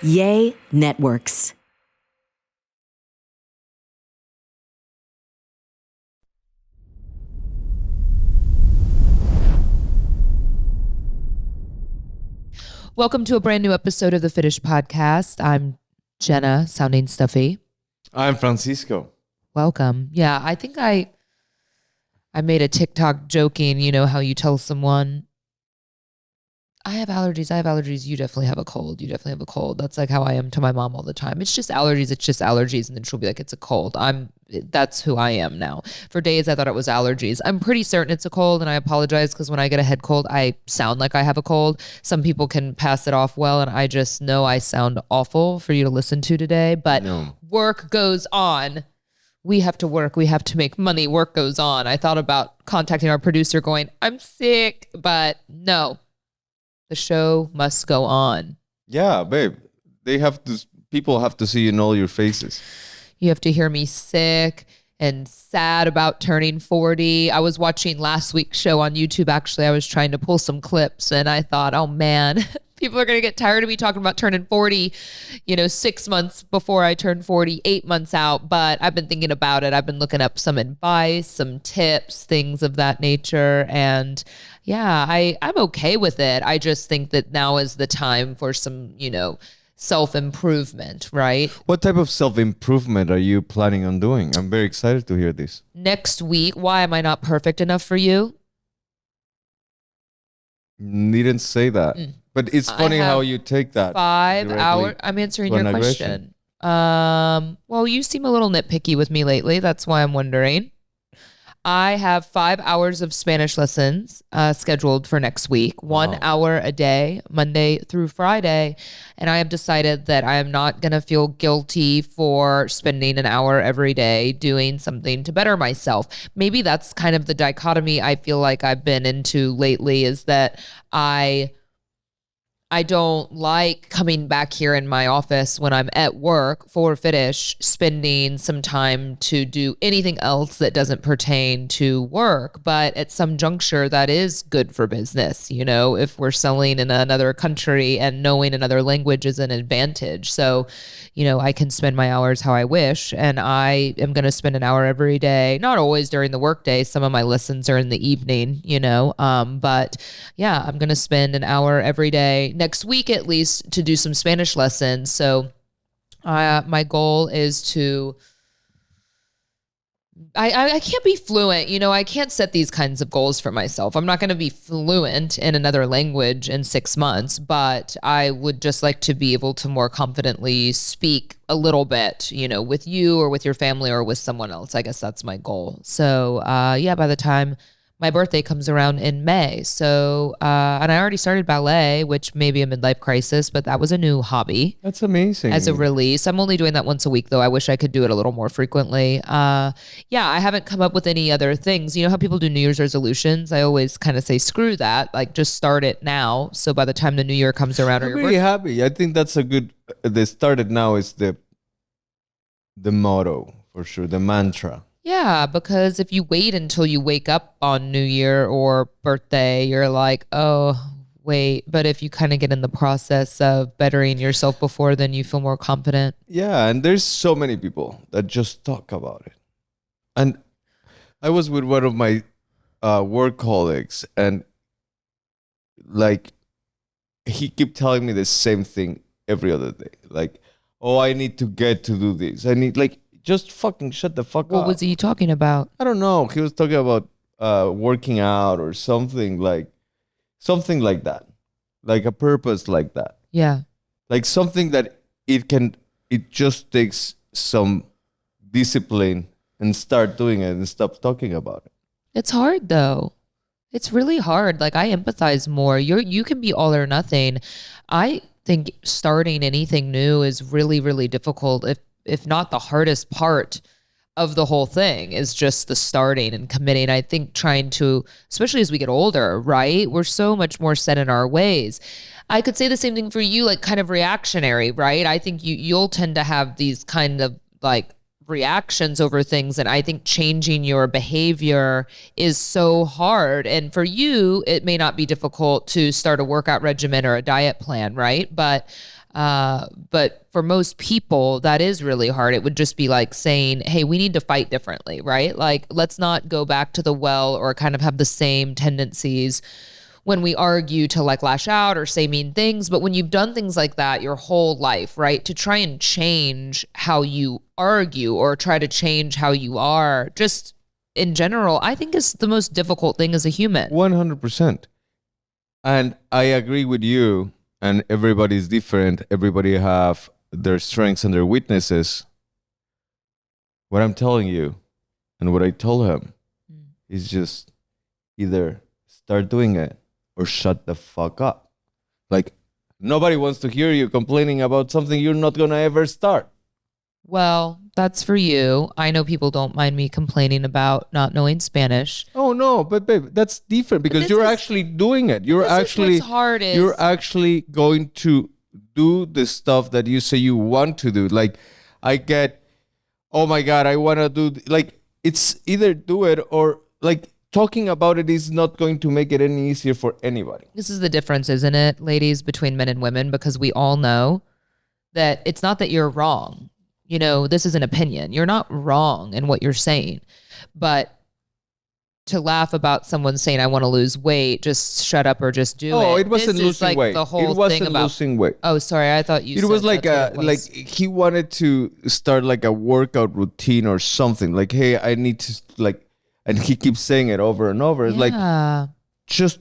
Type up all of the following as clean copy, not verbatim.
Yay Networks. Welcome to a brand new episode of the Fitish podcast. I'm Jenna, sounding stuffy. I'm Francisco. Welcome. Yeah, I think I made a TikTok joking, you know how you tell someone, I have allergies, you definitely have a cold, That's like how I am to my mom all the time. It's just allergies. And then she'll be like, it's a cold. That's who I am now. For days I thought it was allergies. I'm pretty certain it's a cold, and I apologize because when I get a head cold, I sound like I have a cold. Some people can pass it off well, and I just know I sound awful for you to listen to today. But Work goes on. We have to work. We have to make money. Work goes on. I thought about contacting our producer going, I'm sick, but no. The show must go on. Yeah, babe. People have to see you in all your faces. You have to hear me sick and sad about turning 40. I was watching last week's show on YouTube. Actually, I was trying to pull some clips and I thought, oh man, people are going to get tired of me talking about turning 40, 6 months before I turn 40, 8 months out. But I've been thinking about it. I've been looking up some advice, some tips, things of that nature. And yeah, I'm okay with it. I just think that now is the time for some, self-improvement, right? What type of self-improvement are you planning on doing? I'm very excited to hear this. Next week, why am I not perfect enough for you? Needn't say that. But it's funny how you take that. 5 hours. I'm answering your question. Well, you seem a little nitpicky with me lately. That's why I'm wondering. I have 5 hours of Spanish lessons scheduled for next week, 1 hour a day, Monday through Friday. And I have decided that I am not going to feel guilty for spending an hour every day doing something to better myself. Maybe that's kind of the dichotomy I feel like I've been into lately, is that I don't like coming back here in my office when I'm at work for Fitish, spending some time to do anything else that doesn't pertain to work. But at some juncture, that is good for business. If we're selling in another country and knowing another language is an advantage. So, I can spend my hours how I wish. And I am going to spend an hour every day, not always during the workday. Some of my lessons are in the evening, but yeah, I'm going to spend an hour every day next week at least to do some Spanish lessons. So my goal is to, I can't be fluent, I can't set these kinds of goals for myself. I'm not going to be fluent in another language in 6 months, but I would just like to be able to more confidently speak a little bit, with you or with your family or with someone else. I guess that's my goal. So by the time my birthday comes around in May. So, and I already started ballet, which may be a midlife crisis, but that was a new hobby. That's amazing. As a release. I'm only doing that once a week, though. I wish I could do it a little more frequently. I haven't come up with any other things. You know how people do New Year's resolutions? I always kind of say, screw that. Like, just start it now. So by the time the new year comes around, I'm really happy. I think that's a good, the start it now is the motto, for sure, the mantra. Yeah, because if you wait until you wake up on New Year or birthday, you're like, oh, wait. But if you kind of get in the process of bettering yourself before, then you feel more confident. Yeah, and there's so many people that just talk about it. And I was with one of my work colleagues, and like he kept telling me the same thing every other day. Like, oh, I need to get to do this. I need, like, just fucking shut the fuck up. What was he talking about? I don't know. He was talking about working out or something like that. Like a purpose like that. Yeah. Like something that it just takes some discipline and start doing it and stop talking about it. It's hard though. It's really hard. Like I empathize more. You can be all or nothing. I think starting anything new is really, really difficult. If not the hardest part of the whole thing is just the starting and committing. I think trying to, especially as we get older, right? We're so much more set in our ways. I could say the same thing for you, like kind of reactionary, right? I think you'll tend to have these kind of like reactions over things. And I think changing your behavior is so hard. And for you, it may not be difficult to start a workout regimen or a diet plan, right? But for most people, that is really hard. It would just be like saying, hey, we need to fight differently, right? Like, let's not go back to the well or kind of have the same tendencies when we argue to like lash out or say mean things. But when you've done things like that your whole life, right, to try and change how you argue or try to change how you are, just in general, I think is the most difficult thing as a human. 100%. And I agree with you. And everybody's different. Everybody have their strengths and their weaknesses. What I'm telling you and what I told him is just either start doing it or shut the fuck up. Like, nobody wants to hear you complaining about something you're not going to ever start. Well, that's for you. I know people don't mind me complaining about not knowing Spanish. Oh no, but babe, that's different because you're actually doing it. You're actually you're actually going to do the stuff that you say you want to do. Like, I get, oh my God, I want to do, like, it's either do it or like talking about it is not going to make it any easier for anybody. This is the difference, isn't it, ladies, between men and women? Because we all know that it's not that you're wrong. You know, this is an opinion. You're not wrong in what you're saying. But to laugh about someone saying, I want to lose weight, just shut up or just do it. Oh, it wasn't losing weight. The whole it wasn't thing about losing weight. Oh, sorry. I thought you said it was like that's what it was. like he wanted to start like a workout routine or something. Like, hey, I need to like, and he keeps saying it over and over. It's like, just,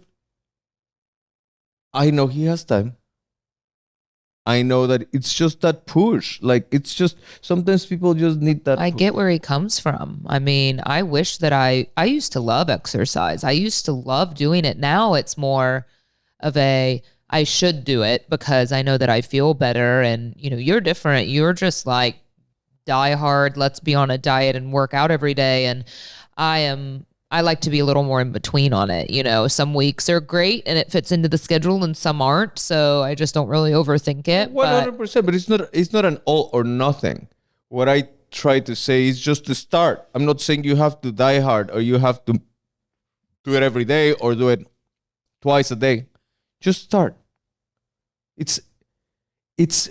I know he has time. I know that it's just that push. Like, it's just, sometimes people just need that I push. get where he comes from. I mean, I wish that I used to love exercise. I used to love doing it. Now it's more of a, I should do it because I know that I feel better. And, you know, you're different. You're just like die hard. Let's be on a diet and work out every day. And I like to be a little more in between on it. You know, some weeks are great and it fits into the schedule and some aren't. So I just don't really overthink it. 100%, but it's not an all or nothing. What I try to say is just to start. I'm not saying you have to die hard or you have to do it every day or do it twice a day. Just start. It's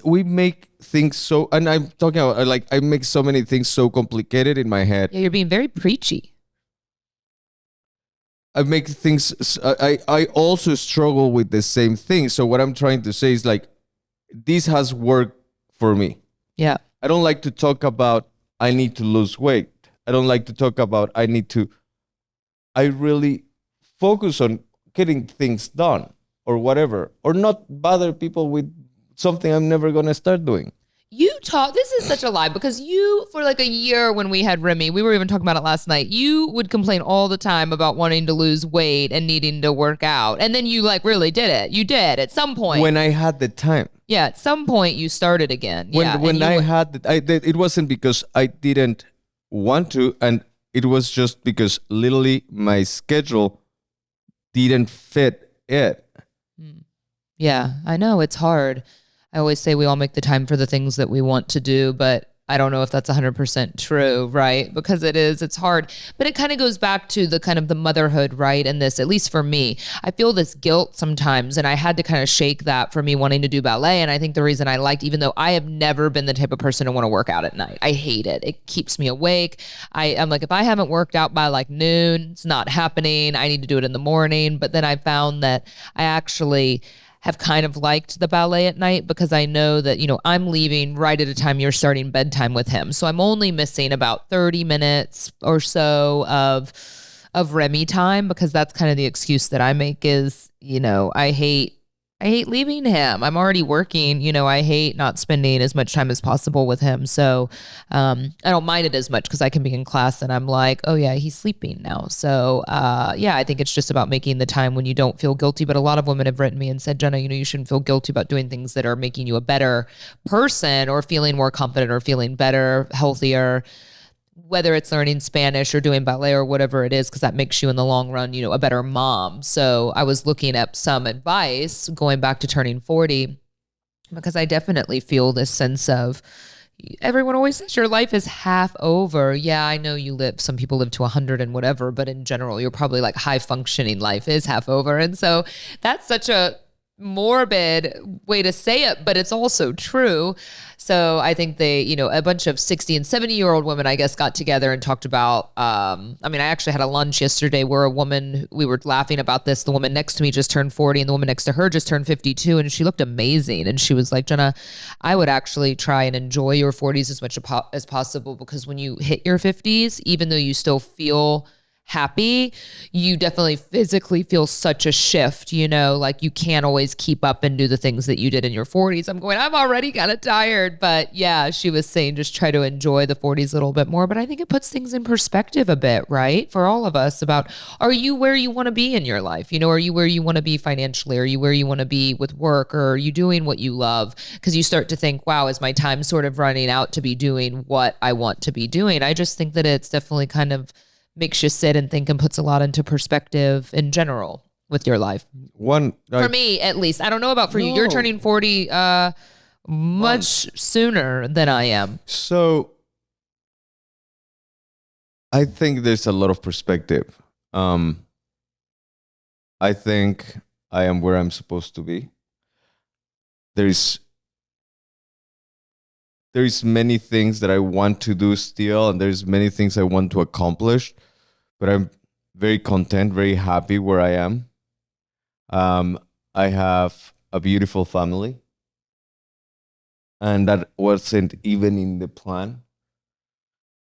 we make things so, and I'm talking about like I make so many things so complicated in my head. Yeah, you're being very preachy. I make things, I also struggle with the same thing. So what I'm trying to say is like, this has worked for me. Yeah. I don't like to talk about, I need to lose weight. I don't like to talk about, I really focus on getting things done or whatever, or not bother people with something I'm never going to start doing. This is such a lie because you, for like a year when we had Remy, we were even talking about it last night, you would complain all the time about wanting to lose weight and needing to work out. And then you like really did it. You did at some point. When I had the time. Yeah, at some point you started again. It wasn't because I didn't want to, and it was just because literally my schedule didn't fit it. Yeah, I know it's hard. I always say we all make the time for the things that we want to do, but I don't know if that's 100% true, right? Because it's hard. But it kind of goes back to the kind of the motherhood, right? And this, at least for me, I feel this guilt sometimes. And I had to kind of shake that for me wanting to do ballet. And I think the reason I liked, even though I have never been the type of person to want to work out at night, I hate it. It keeps me awake. I'm like, if I haven't worked out by like noon, it's not happening. I need to do it in the morning. But then I found that I actually have kind of liked the ballet at night because I know that, you know, I'm leaving right at a time you're starting bedtime with him. So I'm only missing about 30 minutes or so of Remy time because that's kind of the excuse that I make is, you know, I hate leaving him. I'm already working, you know, I hate not spending as much time as possible with him. So I don't mind it as much because I can be in class and I'm like, oh yeah, he's sleeping now. So yeah, I think it's just about making the time when you don't feel guilty. But a lot of women have written me and said, Jenna, you know, you shouldn't feel guilty about doing things that are making you a better person or feeling more confident or feeling better, healthier, whether it's learning Spanish or doing ballet or whatever it is, because that makes you in the long run, you know, a better mom. So I was looking at some advice going back to turning 40, because I definitely feel this sense of, everyone always says your life is half over. Yeah, I know some people live to 100 and whatever, but in general, you're probably like high functioning life is half over. And so that's such a morbid way to say it, but it's also true. So I think a bunch of 60 and 70-year-old women, I guess, got together and talked about, I actually had a lunch yesterday where we were laughing about this. The woman next to me just turned 40 and the woman next to her just turned 52 and she looked amazing. And she was like, Jenna, I would actually try and enjoy your 40s as much as possible, because when you hit your 50s, even though you still feel happy, you definitely physically feel such a shift, like you can't always keep up and do the things that you did in your 40s. I'm already kind of tired, but yeah, she was saying just try to enjoy the 40s a little bit more. But I think it puts things in perspective a bit, right? For all of us about, are you where you want to be in your life? Are you where you want to be financially? Are you where you want to be with work? Or are you doing what you love? Because you start to think, wow, is my time sort of running out to be doing what I want to be doing? I just think that it's definitely kind of makes you sit and think and puts a lot into perspective in general with your life. For me, at least. I don't know about for you. You're turning 40 much sooner than I am. So I think there's a lot of perspective. I think I am where I'm supposed to be. There's many things that I want to do still, and there's many things I want to accomplish, but I'm very content, very happy where I am. I have a beautiful family, and that wasn't even in the plan.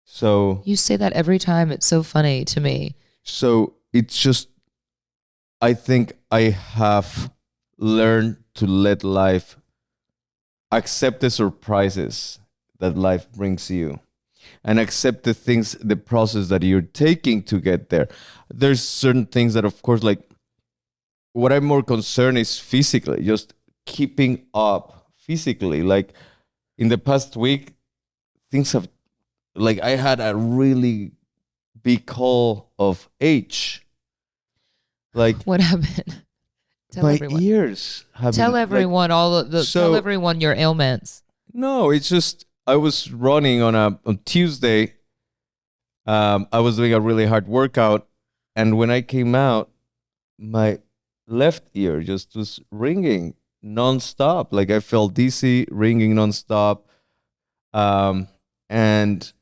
So you say that every time. It's so funny to me. So it's just, I think I have learned to let life accept the surprises that life brings you and accept the process that you're taking to get there. There's certain things that, of course, like what I'm more concerned is physically, just keeping up physically. Like in the past week, things have, like I had a really big call of age. Like what happened? Tell everyone. Ears have tell everyone tell everyone your ailments. No, it's just I was running on Tuesday. I was doing a really hard workout, and when I came out, my left ear just was ringing nonstop. Like I felt dizzy, ringing nonstop. And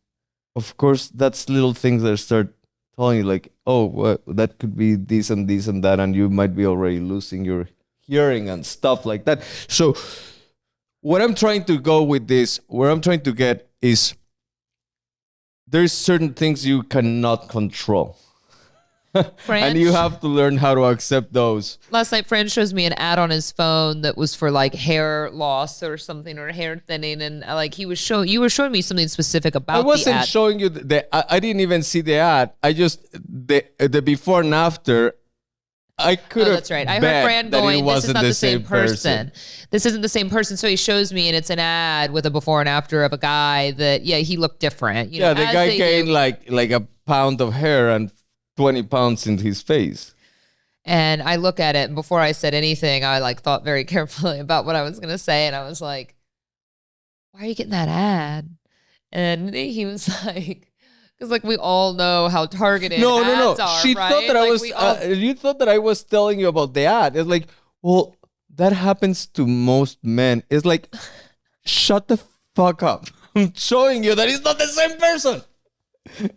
of course, that's little things that start telling you like, oh, what, that could be this and this and that, and you might be already losing your hearing and stuff like that. So what I'm trying to go with this, where I'm trying to get is there's certain things you cannot control. And you have to learn how to accept those. Last night, Fran shows me an ad on his phone that was for like hair loss or something, or hair thinning, and like you were showing me something specific about the ad. I wasn't showing you I didn't even see the ad. I just the before and after. I could have. Oh, that's right. I heard Fran going, "This is not the same person. This isn't the same person." So he shows me, and it's an ad with a before and after of a guy that, yeah, he looked different. The guy gained like a pound of hair and 20 pounds in his face. And I look at it, and before I said anything, I like thought very carefully about what I was going to say. And I was like, why are you getting that ad? And he was like, because like we all know how targeted ads are, She right? thought that like I was, you thought that I was telling you about the ad. It's like, well, that happens to most men. It's like, shut the fuck up. I'm showing you that it's not the same person.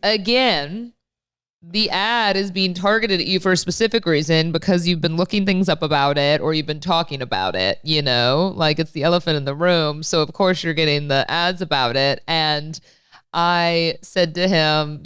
Again, the ad is being targeted at you for a specific reason because you've been looking things up about it or you've been talking about it, like it's the elephant in the room. So of course you're getting the ads about it. And I said to him,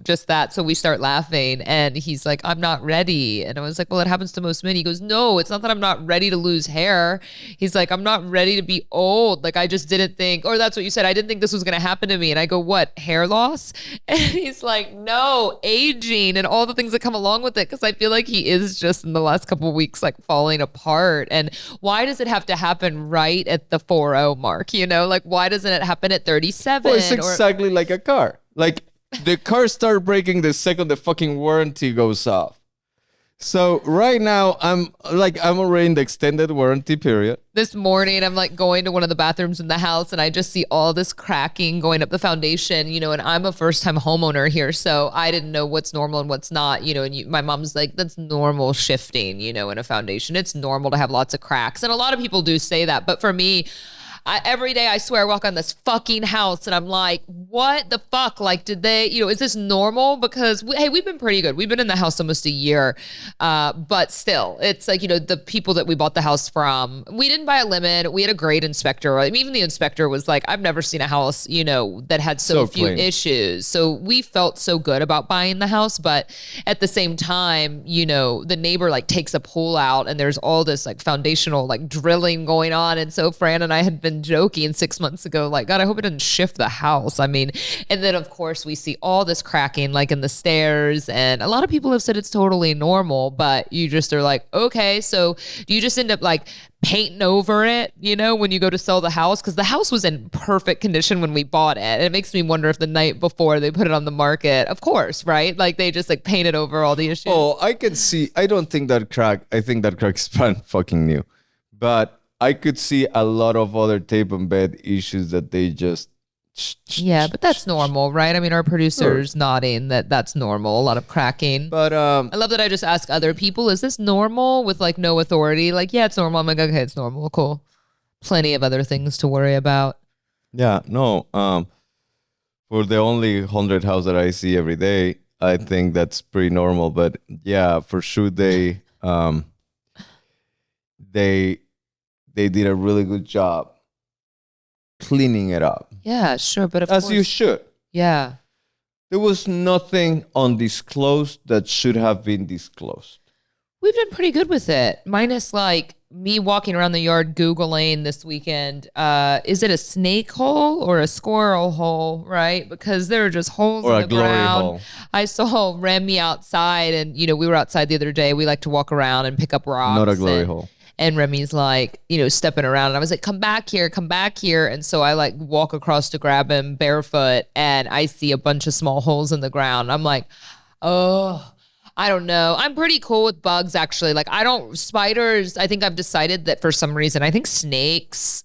just that. So we start laughing and he's like, I'm not ready. And I was like, well, it happens to most men. He goes, no, it's not that I'm not ready to lose hair. He's like, I'm not ready to be old. Like I just didn't think, or that's what you said. I didn't think this was going to happen to me. And I go, what, hair loss? And he's like, no, aging and all the things that come along with it. Cause I feel like he is just in the last couple of weeks, like falling apart. And why does it have to happen right at the 40 mark? Like why doesn't it happen at 37? Well, it's exactly like a car. Like the car starts breaking the second the fucking warranty goes off. So right now I'm already in the extended warranty period. This morning, I'm like going to one of the bathrooms in the house and I just see all this cracking going up the foundation, and I'm a first time homeowner here. So I didn't know what's normal and what's not, and my mom's like, that's normal shifting, in a foundation. It's normal to have lots of cracks. And a lot of people do say that. But for me, every day I swear I walk on this fucking house and I'm like, what the fuck? Like, did they, is this normal? Because we've been pretty good. We've been in the house almost a year. But still, it's like, the people that we bought the house from, we didn't buy a limit. We had a great inspector. I mean, even the inspector was like, I've never seen a house, that had so few clean. issues. So we felt so good about buying the house. But at the same time, the neighbor like takes a pool out and there's all this like foundational like drilling going on. And so Fran and I had been joking 6 months ago, like, God, I hope it didn't shift the house. I mean, and then of course we see all this cracking like in the stairs, and a lot of people have said it's totally normal, but you just are like, okay, so do you just end up like painting over it, when you go to sell the house? Because the house was in perfect condition when we bought it. And it makes me wonder if the night before they put it on the market, of course, right? Like they just like painted over all the issues. Oh, I can see. I don't think that crack. I think that crack is brand fucking new, but I could see a lot of other tape and bed issues that they just. Yeah, but that's normal, right? I mean, our producer's nodding that's normal. A lot of cracking. But I love that I just ask other people, is this normal, with like no authority? Like, yeah, it's normal. I'm like, okay, it's normal. Cool. Plenty of other things to worry about. Yeah, no. For the only 100 house that I see every day, I think that's pretty normal. But yeah, for sure they did a really good job cleaning it up. Yeah, sure. But of as course, you should. Yeah. There was nothing undisclosed that should have been disclosed. We've been pretty good with it. Minus like me walking around the yard Googling this weekend, is it a snake hole or a squirrel hole, right? Because there are just holes or in the glory ground. hole. I saw Remy outside, and we were outside the other day. We like to walk around and pick up rocks. Not a glory hole. And Remy's like, stepping around. And I was like, come back here. And so I like walk across to grab him barefoot, and I see a bunch of small holes in the ground. I'm like, oh, I don't know. I'm pretty cool with bugs, actually. Like, spiders, I think I've decided that for some reason, I think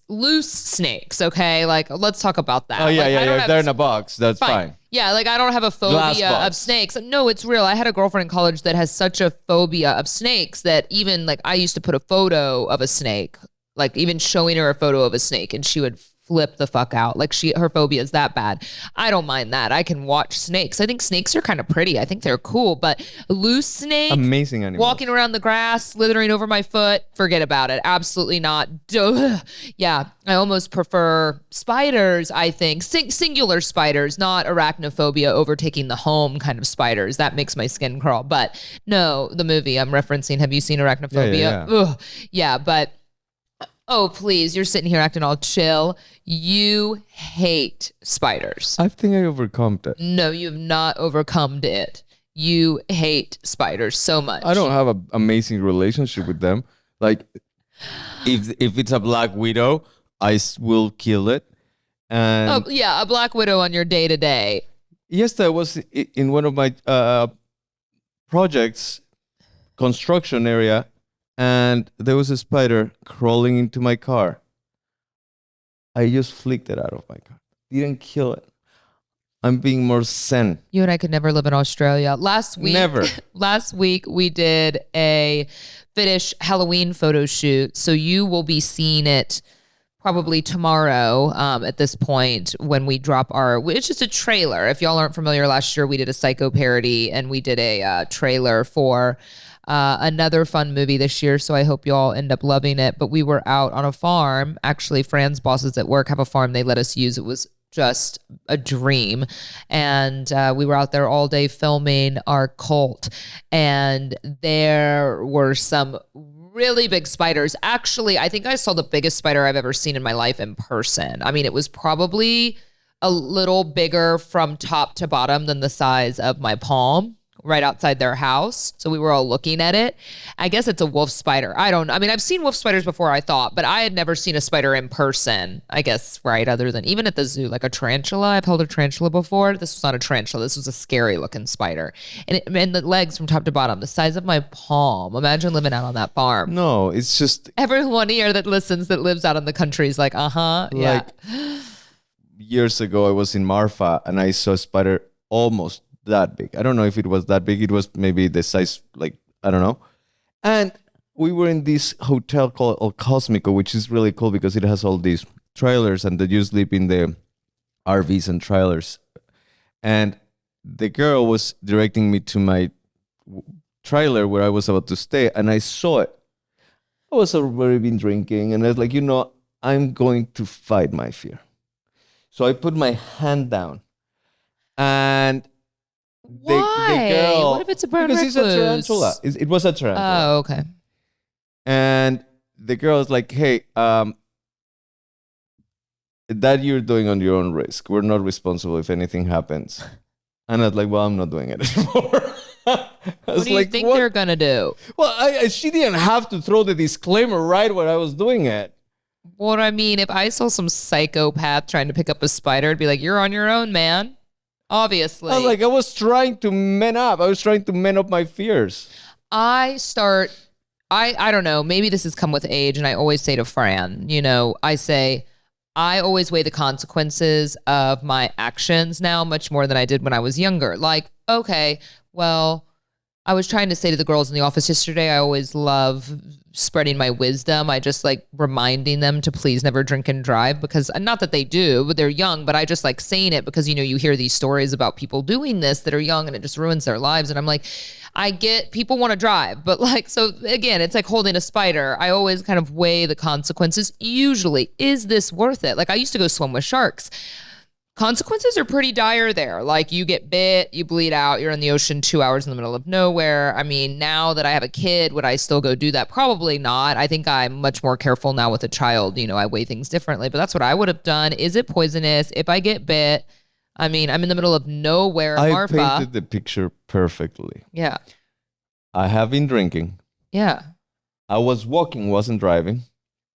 loose snakes, okay? Like, let's talk about that. Oh, yeah, like, yeah. If they're in a box, that's fine. Yeah, like I don't have a phobia of snakes. No, it's real. I had a girlfriend in college that has such a phobia of snakes that even like I used to put a photo of a snake, like even showing her a photo of a snake, and she would flip the fuck out. Like her phobia is that bad. I don't mind that. I can watch snakes. I think snakes are kind of pretty. I think they're cool, but loose snake, amazing animals, walking around the grass, slithering over my foot, forget about it. Absolutely not. Duh. Yeah, I almost prefer spiders, I think. Singular spiders, not arachnophobia overtaking the home kind of spiders. That makes my skin crawl. But no, the movie I'm referencing, have you seen Arachnophobia? Yeah. Ugh. Yeah, but oh, please, you're sitting here acting all chill. You hate spiders. I think I overcome that. No, you have not overcome it. You hate spiders so much. I don't have an amazing relationship with them. Like, if it's a black widow, I will kill it. And yeah, a black widow on your day-to-day. Yesterday I was in one of my projects, construction area, and there was a spider crawling into my car. I just flicked it out of my car. Didn't kill it. I'm being more zen. You and I could never live in Australia. Last week we did a Fitish Halloween photo shoot. So you will be seeing it probably tomorrow at this point when we drop it's just a trailer. If y'all aren't familiar, last year we did a Psycho parody, and we did a trailer for another fun movie this year, so I hope y'all end up loving it. But we were out on a farm. Actually, Fran's bosses at work have a farm they let us use. It was just a dream. And we were out there all day filming our cult. And there were some really big spiders. Actually, I think I saw the biggest spider I've ever seen in my life in person. I mean, it was probably a little bigger from top to bottom than the size of my palm. right outside their house. So we were all looking at it. I guess it's a wolf spider. I've seen wolf spiders before, I thought, but I had never seen a spider in person, I guess, right? Other than even at the zoo, like a tarantula. I've held a tarantula before. This was not a tarantula. This was a scary looking spider. And the legs from top to bottom, the size of my palm. Imagine living out on that farm. No, it's just. Everyone here that listens that lives out in the country is like, yeah. Years ago, I was in Marfa and I saw a spider almost that big. I don't know if it was that big. It was maybe the size, like, I don't know. And we were in this hotel called El Cosmico, which is really cool because it has all these trailers and that you sleep in the RVs and trailers. And the girl was directing me to my trailer where I was about to stay, and I saw it. I was already been drinking, and I was like, I'm going to fight my fear. So I put my hand down, and why? The girl, what if it's a brown recluse? Because it's a tarantula. It was a tarantula. Oh, okay. And the girl is like, hey, that you're doing on your own risk. We're not responsible if anything happens. And I was like, well, I'm not doing it anymore. What do you think they're going to do? Well, she didn't have to throw the disclaimer right when I was doing it. What I mean, if I saw some psychopath trying to pick up a spider, I'd be like, you're on your own, man. Obviously. I was trying to man up. I was trying to man up my fears. I don't know, maybe this has come with age, and I always say to Fran, I always weigh the consequences of my actions now much more than I did when I was younger. Like, okay, well, I was trying to say to the girls in the office yesterday, I always love spreading my wisdom. I just like reminding them to please never drink and drive, because not that they do, but they're young, but I just like saying it because, you hear these stories about people doing this that are young and it just ruins their lives. And I'm like, I get people want to drive, but so again, it's like holding a spider. I always kind of weigh the consequences. Usually, is this worth it? Like I used to go swim with sharks. Consequences are pretty dire there. Like you get bit, you bleed out, you're in the ocean 2 hours in the middle of nowhere. I mean, now that I have a kid, would I still go do that? Probably not. I think I'm much more careful now with a child. I weigh things differently, but that's what I would have done. Is it poisonous? If I get bit, I'm in the middle of nowhere. I painted the picture perfectly. Yeah. I have been drinking. Yeah. I was walking, wasn't driving.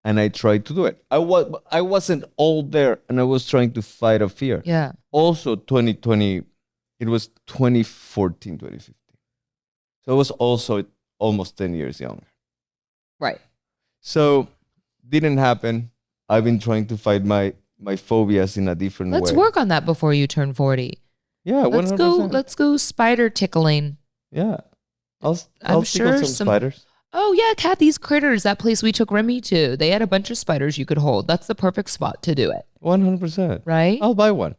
And I tried to do it. I wasn't all there, and I was trying to fight a fear. Yeah. Also, 2020, it was 2014, 2015. So I was also almost 10 years younger. Right. So didn't happen. I've been trying to fight my phobias in a different way. Let's work on that before you turn 40. Yeah, 100%. Let's go spider tickling. Yeah. I'll I'm tickle sure some spiders. Oh, yeah, Kathy's Critters, that place we took Remy to. They had a bunch of spiders you could hold. That's the perfect spot to do it. 100%. Right? I'll buy one.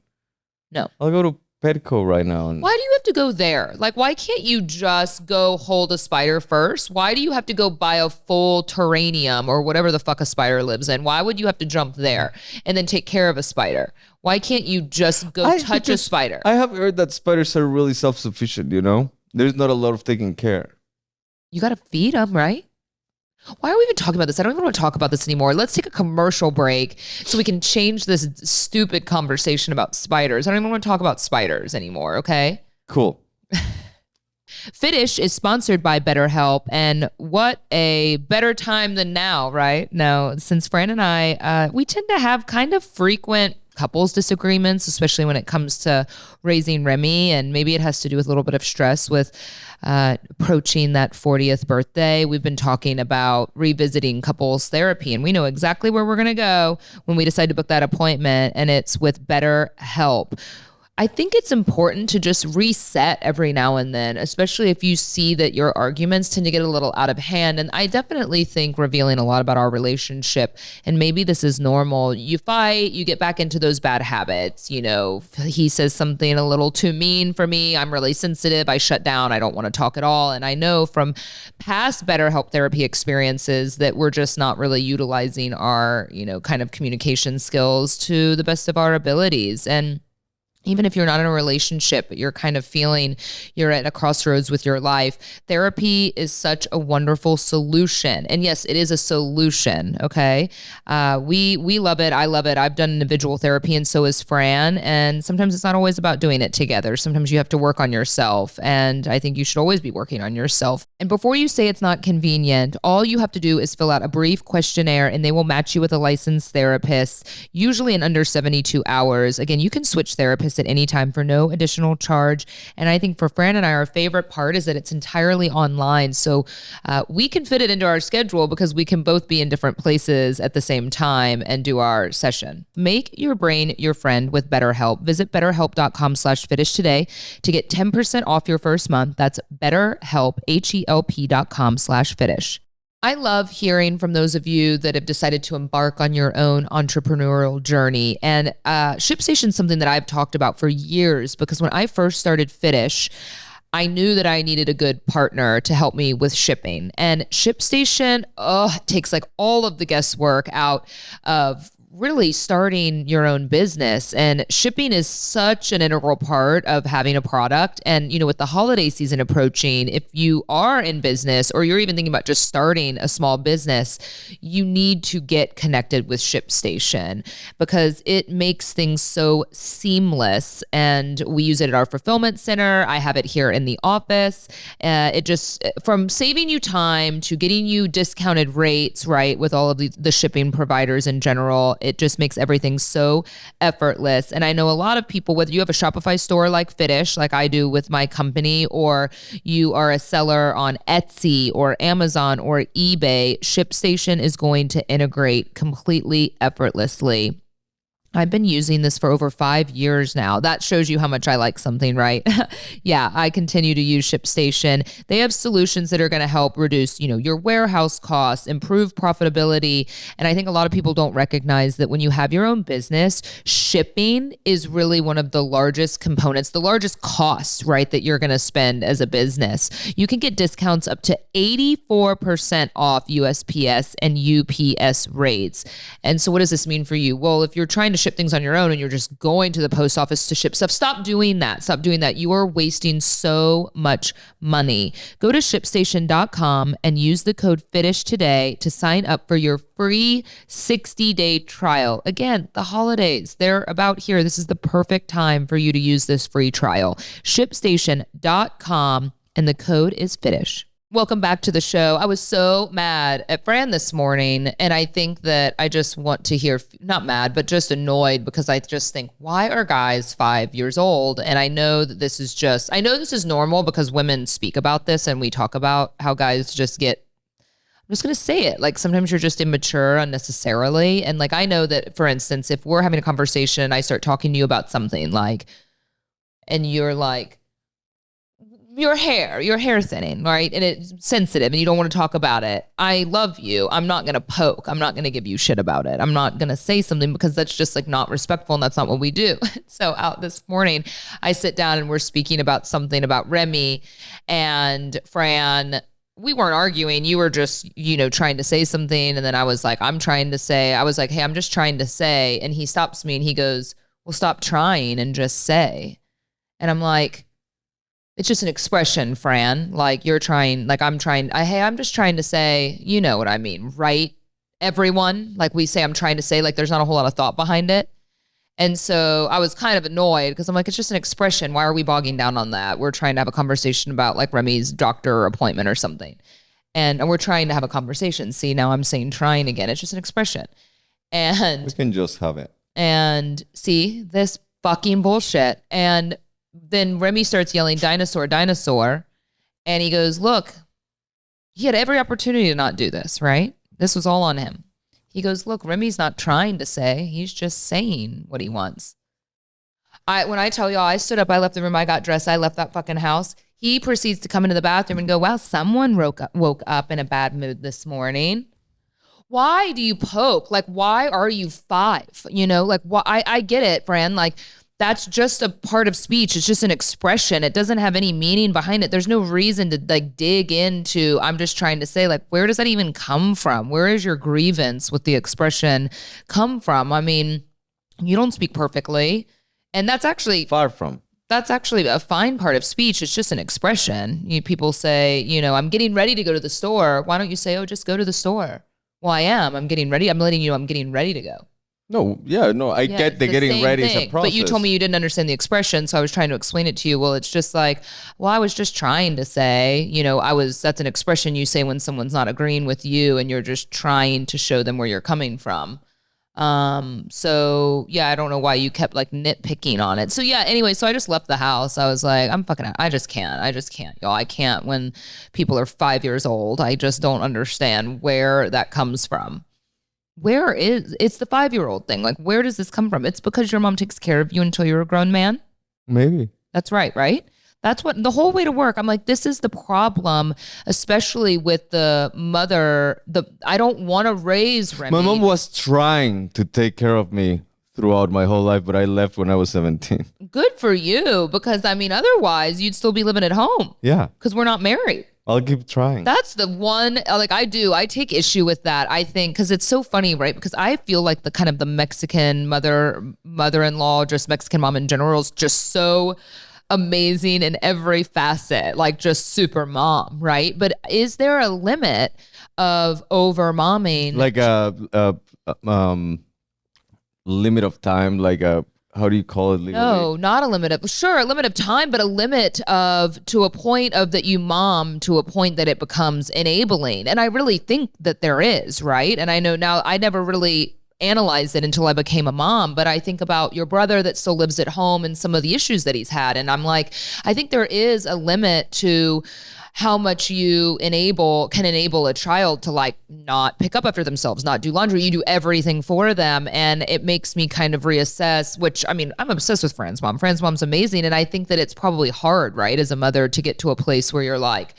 No. I'll go to Petco right now. Why do you have to go there? Like, why can't you just go hold a spider first? Why do you have to go buy a full terrarium or whatever the fuck a spider lives in? Why would you have to jump there and then take care of a spider? Why can't you just go touch a spider? I have heard that spiders are really self-sufficient, There's not a lot of taking care. You got to feed them, right? Why are we even talking about this? I don't even want to talk about this anymore. Let's take a commercial break so we can change this stupid conversation about spiders. I don't even want to talk about spiders anymore, okay? Cool. Fitish is sponsored by BetterHelp, and what a better time than now, right? Now, since Fran and I, we tend to have kind of frequent couples disagreements, especially when it comes to raising Remy, and maybe it has to do with a little bit of stress with approaching that 40th birthday. We've been talking about revisiting couples therapy, and we know exactly where we're going to go when we decide to book that appointment, and it's with BetterHelp. I think it's important to just reset every now and then, especially if you see that your arguments tend to get a little out of hand. And I definitely think revealing a lot about our relationship, and maybe this is normal. You fight, you get back into those bad habits. He says something a little too mean for me. I'm really sensitive. I shut down. I don't want to talk at all. And I know from past BetterHelp therapy experiences that we're just not really utilizing our, kind of communication skills to the best of our abilities. And even if you're not in a relationship, but you're kind of feeling you're at a crossroads with your life, therapy is such a wonderful solution. And yes, it is a solution. Okay. We love it. I love it. I've done individual therapy and so is Fran. And sometimes it's not always about doing it together. Sometimes you have to work on yourself. And I think you should always be working on yourself. And before you say it's not convenient, all you have to do is fill out a brief questionnaire and they will match you with a licensed therapist, usually in under 72 hours. Again, you can switch therapists at any time for no additional charge. And I think for Fran and I, our favorite part is that it's entirely online. So we can fit it into our schedule because we can both be in different places at the same time and do our session. Make your brain your friend with BetterHelp. Visit betterhelp.com/Fitish today to get 10% off your first month. That's BetterHelp, HELP.com/Fitish. I love hearing from those of you that have decided to embark on your own entrepreneurial journey. And ShipStation is something that I've talked about for years because when I first started Fitish, I knew that I needed a good partner to help me with shipping. And ShipStation takes like all of the guesswork out of really starting your own business. And shipping is such an integral part of having a product. And, with the holiday season approaching, if you are in business or you're even thinking about just starting a small business, you need to get connected with ShipStation because it makes things so seamless. And we use it at our fulfillment center. I have it here in the office. It just, from saving you time to getting you discounted rates, right, with all of the shipping providers in general, it just makes everything so effortless. And I know a lot of people, whether you have a Shopify store like Fitish, like I do with my company, or you are a seller on Etsy or Amazon or eBay, ShipStation is going to integrate completely effortlessly. I've been using this for over 5 years now. That shows you how much I like something, right? Yeah, I continue to use ShipStation. They have solutions that are going to help reduce, your warehouse costs, improve profitability. And I think a lot of people don't recognize that when you have your own business, shipping is really one of the largest components, the largest costs, right, that you're going to spend as a business. You can get discounts up to 84% off USPS and UPS rates. And so what does this mean for you? Well, if you're trying to ship things on your own and you're just going to the post office to ship stuff, stop doing that. Stop doing that. You are wasting so much money. Go to ShipStation.com and use the code Fitish today to sign up for your free 60-day trial. Again, the holidays, they're about here. This is the perfect time for you to use this free trial. ShipStation.com and the code is Fitish. Welcome back to the show. I was so mad at Fran this morning, and I think that I just want to hear, not mad, but just annoyed because I just think, why are guys 5 years old? And I know that this is normal because women speak about this and we talk about how guys just get, I'm just going to say it, like sometimes you're just immature unnecessarily. And like I know that, for instance, if we're having a conversation and I start talking to you about something like, and you're like, your hair thinning, right? And it's sensitive and you don't want to talk about it. I love you. I'm not going to poke. I'm not going to give you shit about it. I'm not going to say something because that's just like not respectful and that's not what we do. So out this morning, I sit down and we're speaking about something about Remy and Fran. We weren't arguing. You were just, trying to say something. And then I was like, hey, I'm just trying to say. And he stops me and he goes, well, stop trying and just say. And I'm like, it's just an expression, Fran. Like you're trying, like I'm trying, I'm just trying to say, you know what I mean, right? Everyone, like we say, I'm trying to say, like there's not a whole lot of thought behind it. And so I was kind of annoyed because I'm like, it's just an expression. Why are we bogging down on that? We're trying to have a conversation about like Remy's doctor appointment or something. And we're trying to have a conversation. See, now I'm saying trying again. It's just an expression. And we can just have it. And see this fucking bullshit. And then Remy starts yelling, dinosaur, dinosaur. And he goes, look, he had every opportunity to not do this, right? This was all on him. He goes, look, Remy's not trying to say. He's just saying what he wants. When I tell y'all, I stood up, I left the room, I got dressed, I left that fucking house. He proceeds to come into the bathroom and go, well, someone woke up in a bad mood this morning. Why do you poke? Like, why are you 5? Like, why? I get it, Fran. Like, that's just a part of speech. It's just an expression. It doesn't have any meaning behind it. There's no reason to like dig into, I'm just trying to say, like, where does that even come from? Where is your grievance with the expression come from? I mean, you don't speak perfectly. And that's actually Far from. That's actually a fine part of speech. It's just an expression. People say, I'm getting ready to go to the store. Why don't you say, oh, just go to the store? Well, I am. I'm getting ready. I'm letting you know I'm getting ready to go. I get the getting ready is a process. But you told me you didn't understand the expression, so I was trying to explain it to you. Well, it's just like, I was just trying to say, that's an expression you say when someone's not agreeing with you and you're just trying to show them where you're coming from. So yeah, I don't know why you kept like nitpicking on it. So yeah, anyway, so I just left the house. I was like, I just can't, y'all. I can't when people are 5 years old. I just don't understand where that comes from. It's the 5-year-old thing. Like, where does this come from? It's because your mom takes care of you until you're a grown man. Maybe. That's right? That's what the whole way to work. I'm like, this is the problem, especially with the mother. I don't want to raise Remy. My mom was trying to take care of me throughout my whole life, but I left when I was 17. Good for you, because otherwise you'd still be living at home. Yeah. Because we're not married. I'll keep trying. That's the one, I take issue with that, I think, because it's so funny, right? Because I feel like the kind of the Mexican mother-in-law, just Mexican mom in general is just so amazing in every facet, like just super mom, right? But is there a limit of over momming? Like a limit of time, like how do you call it legally? No, not a limit of time, but a limit of to a point of that you mom to a point that it becomes enabling. And I really think that there is, right? And I know now I never really analyzed it until I became a mom, but I think about your brother that still lives at home and some of the issues that he's had. And I'm like, I think there is a limit to how much you can enable a child to like not pick up after themselves, not do laundry. You do everything for them. And it makes me kind of reassess, which I'm obsessed with Fran's mom. Fran's mom's amazing. And I think that it's probably hard, right, as a mother to get to a place where you're like,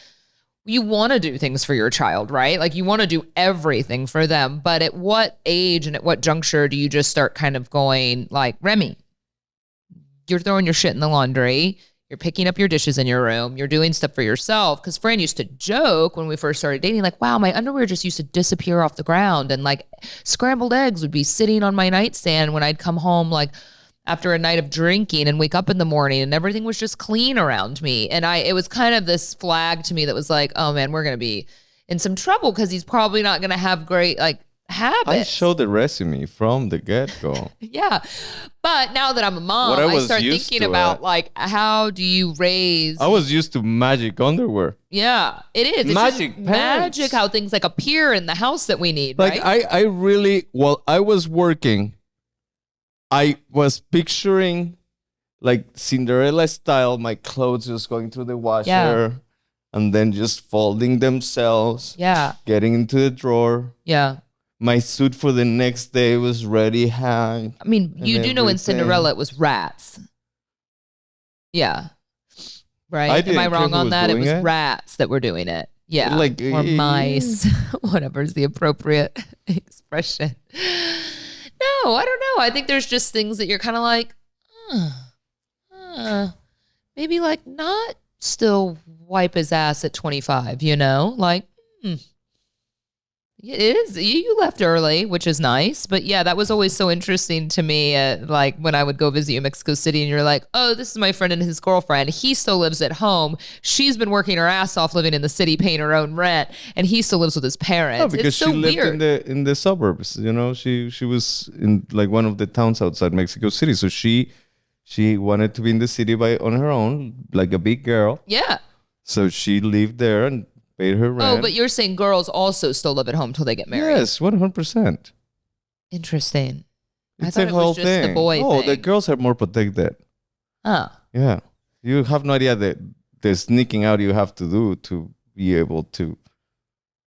you want to do things for your child, right? Like you want to do everything for them. But at what age and at what juncture do you just start kind of going like, Remy, you're throwing your shit in the laundry. You're picking up your dishes in your room. You're doing stuff for yourself. Because Fran used to joke when we first started dating, like, wow, my underwear just used to disappear off the ground. And like scrambled eggs would be sitting on my nightstand when I'd come home like after a night of drinking and wake up in the morning and everything was just clean around me. And it was kind of this flag to me that was like, oh man, we're going to be in some trouble because he's probably not going to have great like habits. I showed the resume from the get-go. Yeah. But now that I'm a mom, I start thinking about like, how do you raise? I was used to magic underwear. Yeah, it is. It's magic pants. Magic how things like appear in the house that we need, like, right? I really, while I was working, I was picturing like Cinderella style, my clothes just going through the washer and then just folding themselves. Yeah. Getting into the drawer. Yeah. My suit for the next day was ready hung. I mean, you do know in Cinderella it was rats. Yeah. Right? Am I wrong on that? It was rats that were doing it. Yeah. Like, or mice. Whatever's the appropriate expression. No, I don't know. I think there's just things that you're kind of like, maybe like not still wipe his ass at 25, you know? Like, it is. You left early, which is nice. But yeah, that was always so interesting to me. Like when I would go visit you in Mexico City and you're like, oh, this is my friend and his girlfriend. He still lives at home. She's been working her ass off living in the city, paying her own rent. And he still lives with his parents. No, because it's so she lived weird. in the suburbs. You know, she was in like one of the towns outside Mexico City. So she wanted to be in the city on her own, like a big girl. Yeah. So she lived there and paid her rent. Oh, but you're saying girls also still live at home till they get married. Yes, 100%. Interesting. It's I thought it was just the boy thing. The girls are more protected. Oh. Yeah. You have no idea the sneaking out you have to do to be able to,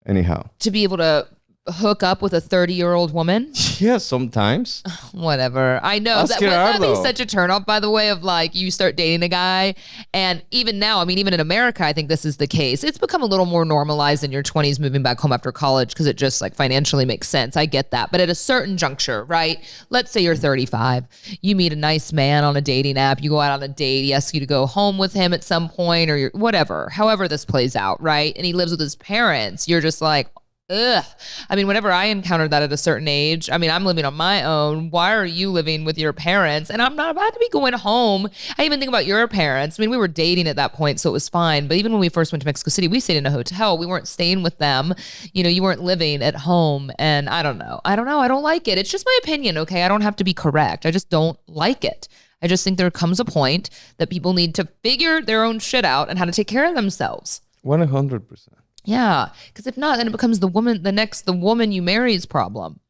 anyhow. To be able to hook up with a 30-year-old woman? Yeah, sometimes. Whatever. I know. Wouldn't that be such a turnoff, by the way, of like you start dating a guy and even now, I mean, even in America, I think this is the case. It's become a little more normalized in your 20s moving back home after college because it just like financially makes sense. I get that. But at a certain juncture, right? Let's say you're 35. You meet a nice man on a dating app. You go out on a date. He asks you to go home with him at some point or whatever, however this plays out, right? And he lives with his parents. You're just like, Ugh. I mean, whenever I encountered that at a certain age, I mean, I'm living on my own. Why are you living with your parents? And I'm not about to be going home. I even think about your parents. I mean, we were dating at that point, so it was fine. But even when we first went to Mexico City, we stayed in a hotel. We weren't staying with them. You weren't living at home. And I don't know. I don't like it. It's just my opinion, okay? I don't have to be correct. I just don't like it. I just think there comes a point that people need to figure their own shit out and how to take care of themselves. 100%. Yeah, because if not, then it becomes the woman you marry's problem.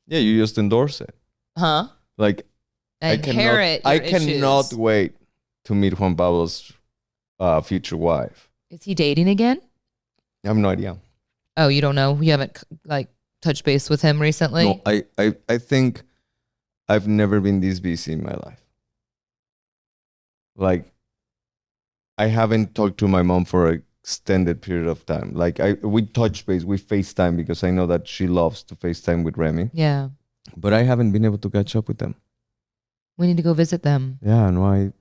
Yeah, you just endorse it. Huh? Like, Inherit I your cannot issues. wait to meet Juan Pablo's future wife. Is he dating again? I have no idea. Oh, you don't know? You haven't touched base with him recently? No, I think I've never been this busy in my life. Like, I haven't talked to my mom for an extended period of time. Like, we touch base, we FaceTime because I know that she loves to FaceTime with Remy. Yeah. But I haven't been able to catch up with them. We need to go visit them. Yeah, no, I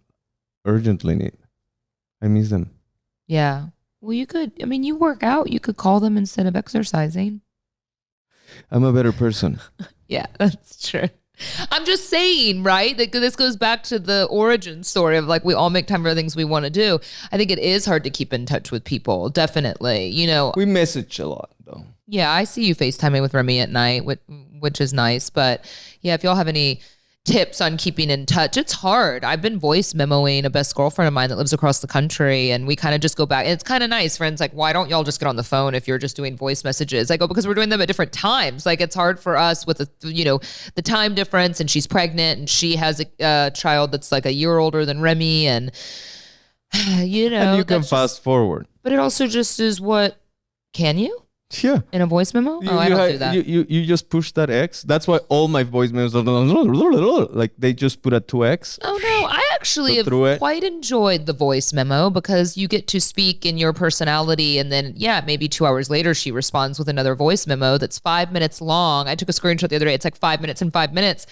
urgently need. I miss them. Yeah. Well, you could, you work out. You could call them instead of exercising. I'm a better person. Yeah, that's true. I'm just saying, right? That this goes back to the origin story of we all make time for things we want to do. I think it is hard to keep in touch with people. Definitely. We message a lot though. Yeah, I see you FaceTiming with Remy at night, which is nice. But yeah, if y'all have any tips on keeping in touch, it's hard. I've been voice memoing a best girlfriend of mine that lives across the country, and we kind of just go back. And it's kind of nice. Friends, why don't y'all just get on the phone if you're just doing voice messages? I go, because we're doing them at different times. It's hard for us with the time difference, and she's pregnant, and she has a child that's a year older than Remy, and and you can fast forward. But it also just is can you? Yeah. In a voice memo? I don't do that. You just push that X. That's why all my voice memos are they just put a 2X. Oh no, I actually have quite enjoyed the voice memo because you get to speak in your personality, and then maybe 2 hours later she responds with another voice memo that's 5 minutes long. I took a screenshot the other day. It's 5 minutes and 5 minutes.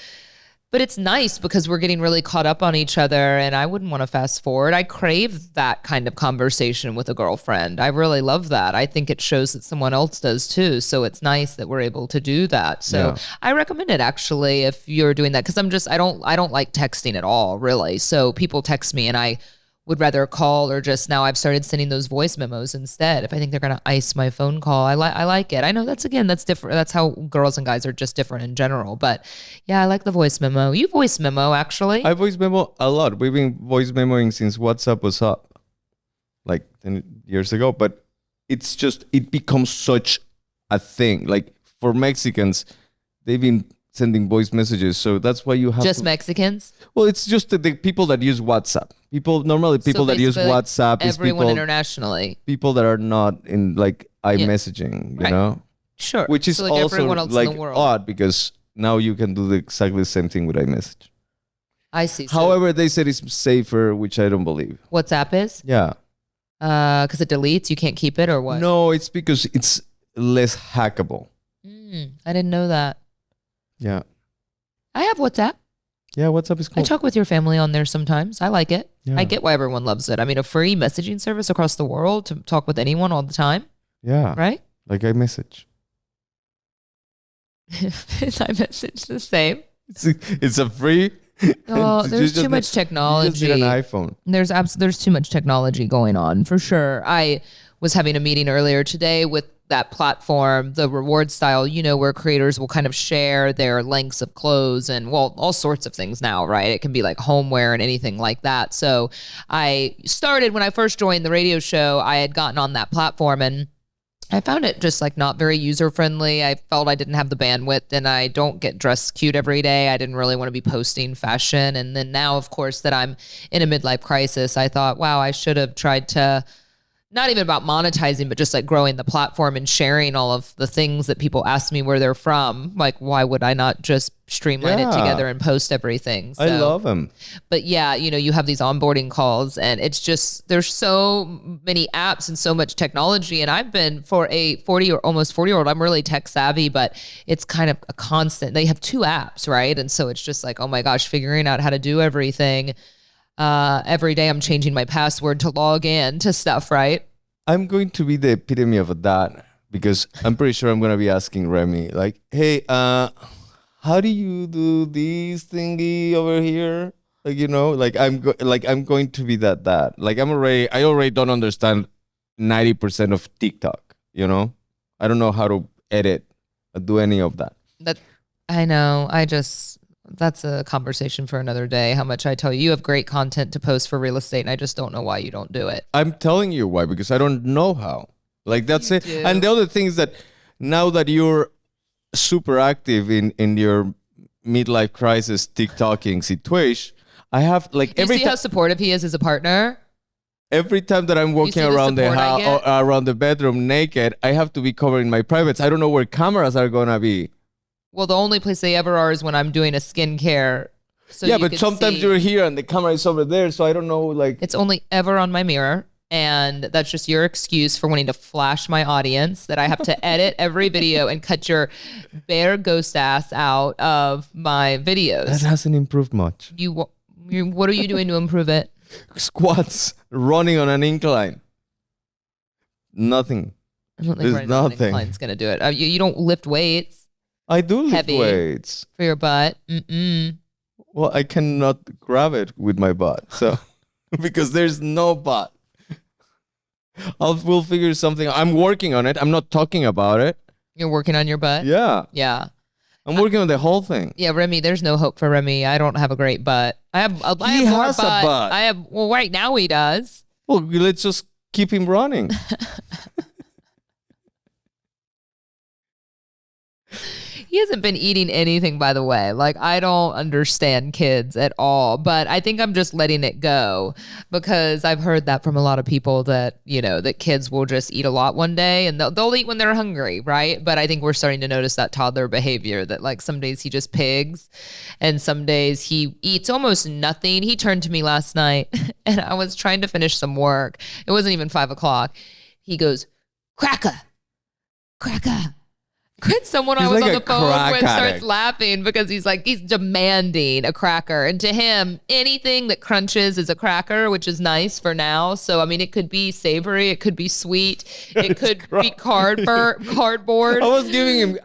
But it's nice because we're getting really caught up on each other, and I wouldn't want to fast forward. I crave that kind of conversation with a girlfriend. I really love that. I think it shows that someone else does too. So it's nice that we're able to do that. So I recommend it actually if you're doing that, because I don't like texting at all, really. So people text me and I would rather call, or just now I've started sending those voice memos instead if I think they're going to ice my phone call. I like it. I know that's different. That's how girls and guys are just different in general. But yeah, I like the voice memo. You voice memo, actually. I voice memo a lot. We've been voice memoing since WhatsApp was up 10 years ago. But it becomes such a thing. For Mexicans, they've been sending voice messages, so that's why you have just Mexicans. Well, it's just the people that use WhatsApp. People that use WhatsApp is everyone internationally. People that are not in iMessaging, you know. Sure. Which is also everyone else in the world. Odd because now you can do exactly the same thing with iMessage. I see. However, they said it's safer, which I don't believe. WhatsApp is? Yeah. Because it deletes, you can't keep it, or what? No, it's because it's less hackable. I didn't know that. Yeah. I have WhatsApp. Yeah, WhatsApp is cool. I talk with your family on there sometimes. I like it. Yeah. I get why everyone loves it. A free messaging service across the world to talk with anyone all the time. Yeah. Right? Like iMessage. Is iMessage the same? It's a free. Oh, there's too much technology. You just need an iPhone. There's too much technology going on for sure. I was having a meeting earlier today with that platform, the reward style, where creators will kind of share their links of clothes and all sorts of things now, right? It can be homeware and anything like that. So I started, when I first joined the radio show, I had gotten on that platform and I found it just not very user friendly. I felt I didn't have the bandwidth, and I don't get dressed cute every day. I didn't really want to be posting fashion. And then now, of course, that I'm in a midlife crisis, I thought, wow, I should have tried to, not even about monetizing, but just growing the platform and sharing all of the things that people ask me where they're from. Why would I not just streamline it together and post everything? So, I love them. But yeah, you have these onboarding calls, and it's just, there's so many apps and so much technology. And I've been, for a 40 or almost 40-year-old, I'm really tech savvy, but it's kind of a constant. They have 2 apps, right? And so it's just oh my gosh, figuring out how to do everything. Every day I'm changing my password to log in to stuff, right? I'm going to be the epitome of that because I'm pretty sure I'm gonna be asking Remy, like, hey, how do you do this thingy over here? Like, like I'm going to be that. Like I already don't understand 90% of TikTok, I don't know how to edit or do any of that. That I know. That's a conversation for another day. How much I tell you, you have great content to post for real estate, and I just don't know why you don't do it. I'm telling you why, because I don't know how. Like, that's it. Do. And the other thing is that now that you're super active in your midlife crisis TikToking situation, I have like you see how supportive he is as a partner? Every time that I'm walking around the house or around the bedroom naked, I have to be covering my privates. I don't know where cameras are gonna be. Well, the only place they ever are is when I'm doing a skincare. So yeah, but sometimes you're here and the camera is over there, so I don't know. Like, it's only ever on my mirror, and that's just your excuse for wanting to flash my audience that I have to edit every video and cut your bare ghost ass out of my videos. That hasn't improved much. What are you doing to improve it? Squats, running on an incline. Nothing. I don't think running on an incline's gonna do it. You don't lift weights. I do lift Heavy weights for your butt. Well, I cannot grab it with my butt, so because there's no butt. We'll figure something. I'm working on it. I'm not talking about it. You're working on your butt? Yeah. I'm working on the whole thing. Yeah, Remy, there's no hope for Remy. I don't have a great butt. I have a butt. Right now he does. Well, let's just keep him running. He hasn't been eating anything, by the way. Like, I don't understand kids at all, but I think I'm just letting it go because I've heard that from a lot of people that, that kids will just eat a lot one day and they'll eat when they're hungry, right? But I think we're starting to notice that toddler behavior that, like, some days he just pigs and some days he eats almost nothing. He turned to me last night and I was trying to finish some work. It wasn't even 5:00. He goes, cracker. Someone I was like on the phone with starts laughing because he's demanding a cracker. And to him, anything that crunches is a cracker, which is nice for now. So, I mean, it could be savory. It could be sweet. It could be cardboard. I was giving him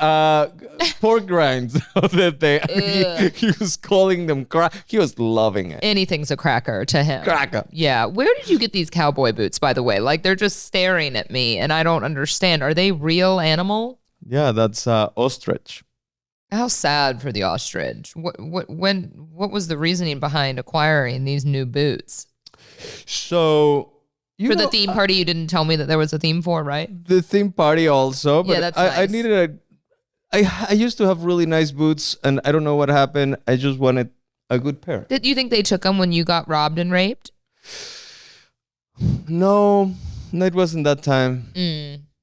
pork grinds the day. He was calling them He was loving it. Anything's a cracker to him. Cracker. Yeah. Where did you get these cowboy boots, by the way? Like, they're just staring at me and I don't understand. Are they real animal? Yeah, that's ostrich. How sad for the ostrich. What was the reasoning behind acquiring these new boots? So for the theme party, you didn't tell me that there was a theme for, right? The theme party also, but yeah, that's nice. I needed I used to have really nice boots, and I don't know what happened. I just wanted a good pair. Did you think they took them when you got robbed and raped? No, it wasn't that time.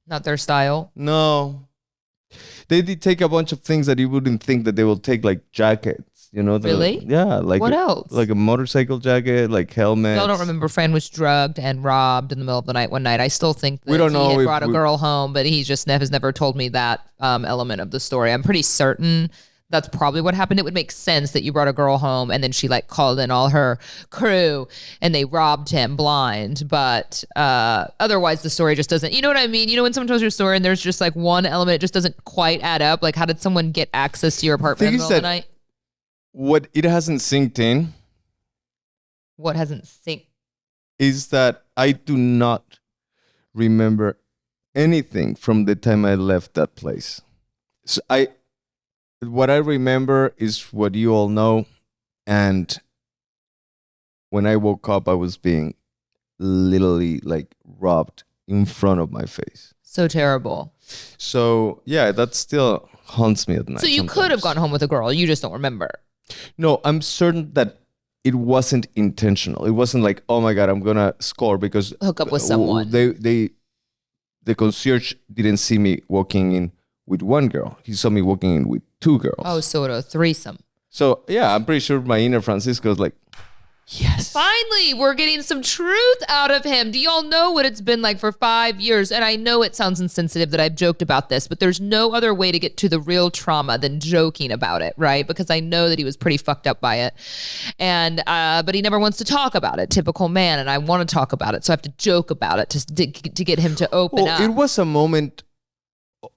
Not their style? No. They did take a bunch of things that you wouldn't think that they will take, like jackets, Really? Yeah. Like what else? Like a motorcycle jacket, like helmets. I don't remember. Fran was drugged and robbed in the middle of the night one night. I still think that we don't know he had brought a girl home, but he just has never told me that element of the story. I'm pretty certain that's probably what happened. It would make sense that you brought a girl home and then she called in all her crew and they robbed him blind. But otherwise the story just doesn't, you know what I mean? When someone tells your story and there's just like one element, it just doesn't quite add up. Like, how did someone get access to your apartment in the middle of the night? What it hasn't synced in. What hasn't synced? Is that I do not remember anything from the time I left that place. So what I remember is what you all know. And when I woke up, I was being literally robbed in front of my face. So terrible. So yeah, that still haunts me at night. So you could have gone home with a girl. You just don't remember. No, I'm certain that it wasn't intentional. It wasn't like, oh my God, I'm going to score because hook up with someone. The concierge didn't see me walking in with one girl. He saw me walking in with two girls. Oh, so a threesome. So yeah, I'm pretty sure my inner Francisco is like, yes. Finally, we're getting some truth out of him. Do y'all know what it's been like for 5 years? And I know it sounds insensitive that I've joked about this, but there's no other way to get to the real trauma than joking about it, right? Because I know that he was pretty fucked up by it. And but he never wants to talk about it. Typical man. And I want to talk about it. So I have to joke about it to get him to open up. It was a moment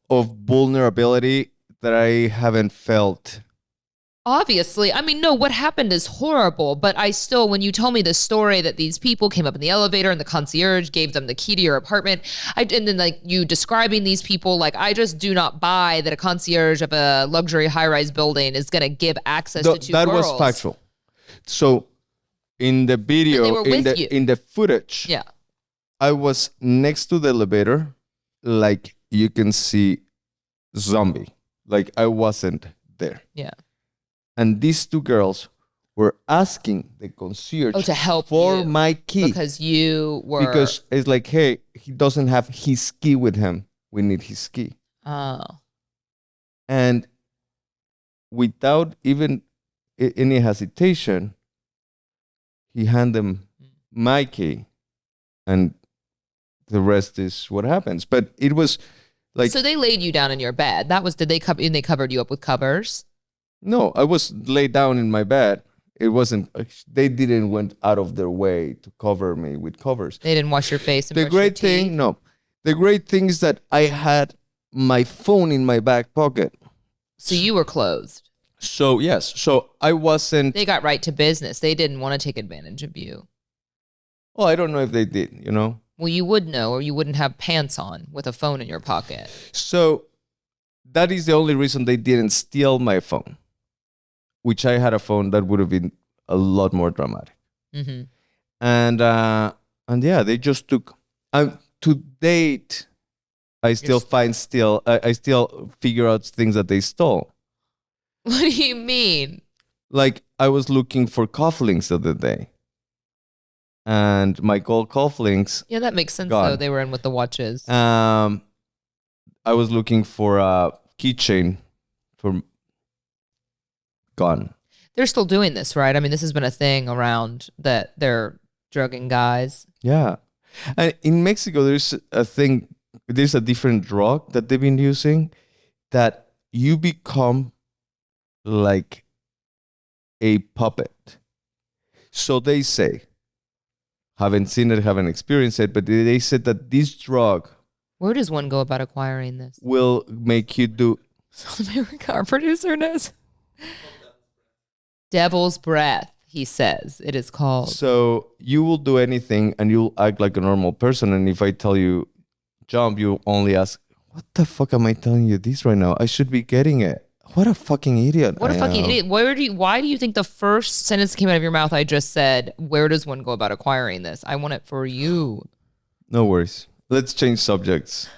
of vulnerability that I haven't felt. Obviously. I mean, no, what happened is horrible, but I still, when you tell me the story that these people came up in the elevator and the concierge gave them the key to your apartment, and then like you describing these people, like I just do not buy that a concierge of a luxury high-rise building is going to give access to two that girls. was factual. So in the video, in the footage, yeah, I was next to the elevator, like you can see zombie, like I wasn't there. Yeah. And these two girls were asking the concierge to help for you my key. Because you were... Because it's like, hey, he doesn't have his key with him. We need his key. Oh. And without even any hesitation, he handed them my key. And the rest is what happens. But it was like... So they laid you down in your bed. They covered you up with covers? No, I was laid down in my bed. It wasn't, they didn't went out of their way to cover me with covers. They didn't wash your face and The great thing is that I had my phone in my back pocket. So you were clothed. So yes, so I wasn't. They got right to business. They didn't want to take advantage of you. Oh, I don't know if they did, you know. Well, you would know, or you wouldn't have pants on with a phone in your pocket. So that is the only reason they didn't steal my phone. Which I had a phone that would have been a lot more dramatic. Mm-hmm. And yeah, they just took. To date, I still figure out things that they stole. What do you mean? Like I was looking for cufflinks the other day, and my gold cufflinks. Yeah, that makes sense. Gone. Though they were in with the watches. I was looking for a keychain for. Gone. They're still doing this, right? I mean, this has been a thing around that they're drugging guys. Yeah. And in Mexico, there's a different drug that they've been using that you become like a puppet. So they say, haven't seen it, haven't experienced it, but they said that this drug. Where does one go about acquiring this? Will make you do. South America, our producer knows. Devil's breath, he says it is called. So you will do anything and you'll act like a normal person. And if I tell you jump, you only ask, what the fuck am I telling you this right now? I should be getting it. What a fucking idiot. What a fucking idiot. Why do you think the first sentence that came out of your mouth I just said, where does one go about acquiring this? I want it for you. No worries. Let's change subjects.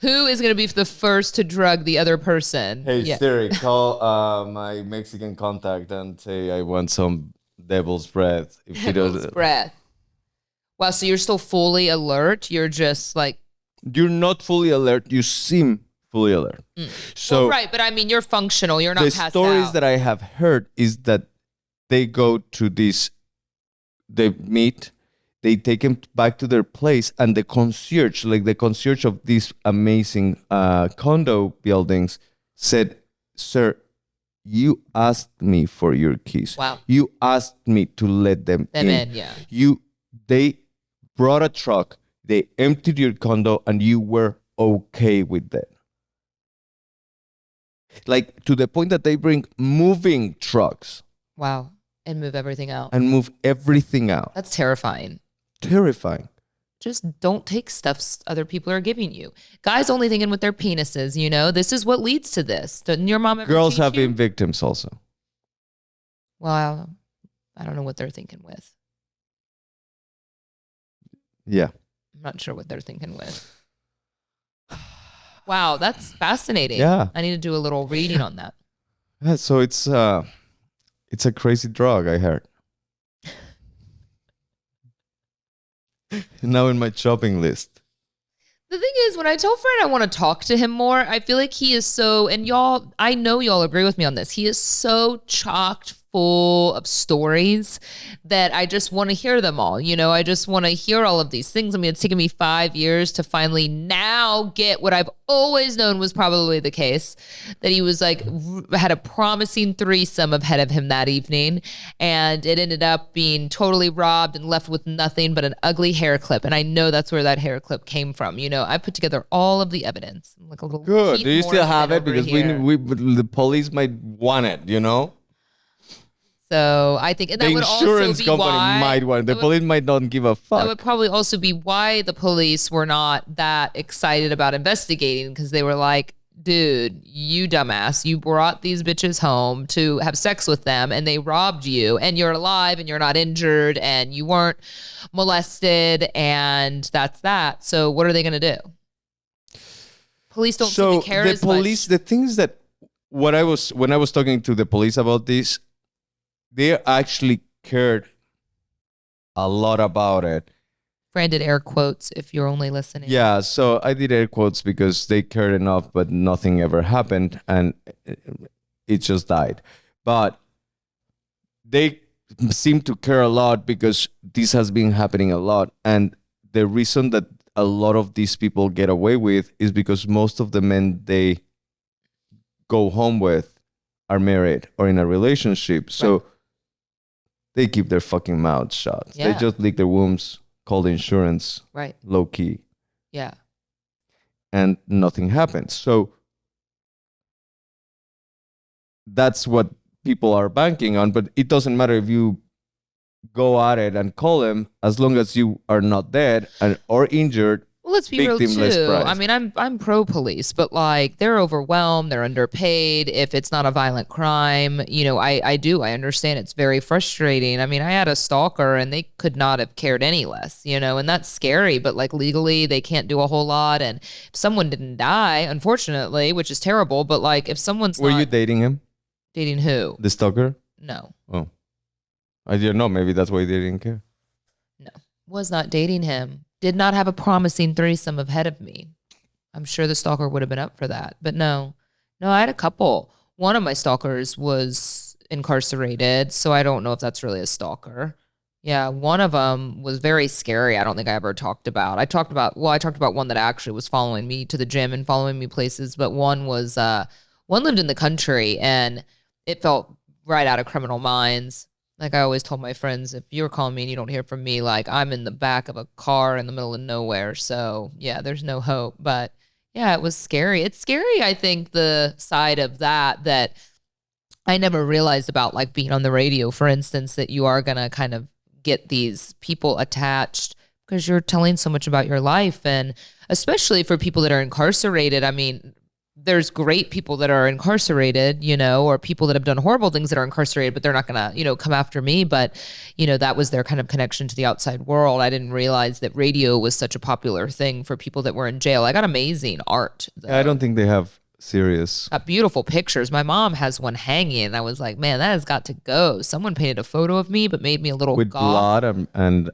Who is going to be the first to drug the other person? Hey, Siri, call my Mexican contact and say I want some devil's breath. Devil's breath. Wow, so you're still fully alert? You're just like... You're not fully alert. You seem fully alert. So well, right, but I mean, you're functional. You're not passed out. The stories that I have heard is that they go to this... They meet... They take him back to their place, and the concierge of these amazing condo buildings, said, "Sir, you asked me for your keys. Wow. You asked me to let them in. Yeah. They brought a truck. They emptied your condo, and you were okay with that. Like to the point that they bring moving trucks. Wow, and move everything out. That's terrifying. Terrifying. Just don't take stuff other people are giving you. Guys only thinking with their penises, you know? This is what leads to this. Didn't your mom ever Girls teach have you? been victims also. Well, I don't know what they're thinking with. Yeah. I'm not sure what they're thinking with. Wow, that's fascinating. Yeah. I need to do a little reading on that. Yeah, so it's a crazy drug, I heard. Now in my shopping list. The thing is, when I tell Fran I want to talk to him more, I feel like he is so, and y'all, I know y'all agree with me on this. He is so chocked full of stories that I just want to hear them all. I just want to hear all of these things. I mean, it's taken me 5 years to finally now get what I've always known was probably the case, that he was like, had a promising threesome ahead of him that evening. And it ended up being totally robbed and left with nothing but an ugly hair clip. And I know that's where that hair clip came from. I put together all of the evidence. Like a little good. Keith Do you still Morrison have it? over Because here. we the police might want it, So I think, and that the would insurance also be company why might want it. The police might not give a fuck. that would probably also be why the police were not that excited about investigating, because they were like, dude, you dumbass, you brought these bitches home to have sex with them and they robbed you and you're alive and you're not injured and you weren't molested and that's that. So what are they going to do? Police don't seem to care as much. The things that when I was talking to the police about this, they actually cared a lot about it. Fran did air quotes if you're only listening. Yeah, so I did air quotes because they cared enough, but nothing ever happened and it just died. But they seem to care a lot because this has been happening a lot. And the reason that a lot of these people get away with is because most of the men they go home with are married or in a relationship. So they keep their fucking mouths shut. Yeah. They just lick their wombs, call the insurance, Right. low key. Yeah. And nothing happens. So that's what people are banking on. But it doesn't matter if you go at it and call them, as long as you are not dead or injured. Well, let's be real victimless too. price. I mean, I'm pro police, but like they're overwhelmed, they're underpaid. If it's not a violent crime, I understand it's very frustrating. I mean, I had a stalker and they could not have cared any less, and that's scary. But like legally, they can't do a whole lot. And if someone didn't die, unfortunately, which is terrible, but like if someone's Were you dating him? dating who? The stalker? No, Oh, I didn't know. Maybe that's why they didn't care. no, was not dating him. Did not have a promising threesome ahead of me. I'm sure the stalker would have been up for that. But no, I had a couple. One of my stalkers was incarcerated, so I don't know if that's really a stalker. Yeah, one of them was very scary. I don't think I ever talked about. I talked about one that actually was following me to the gym and following me places, but one lived in the country and it felt right out of Criminal Minds. Like I always told my friends, if you're calling me and you don't hear from me, like I'm in the back of a car in the middle of nowhere. So yeah, there's no hope. But yeah, it was scary. It's scary, I think, the side of that I never realized about, like being on the radio, for instance, that you are going to kind of get these people attached because you're telling so much about your life. And especially for people that are incarcerated, I mean, there's great people that are incarcerated, or people that have done horrible things that are incarcerated, but they're not going to, come after me. But, that was their kind of connection to the outside world. I didn't realize that radio was such a popular thing for people that were in jail. I got amazing art, though. I don't think they have serious. Got beautiful pictures. My mom has one hanging, and I was like, man, that has got to go. Someone painted a photo of me, but made me a little With goth. blood and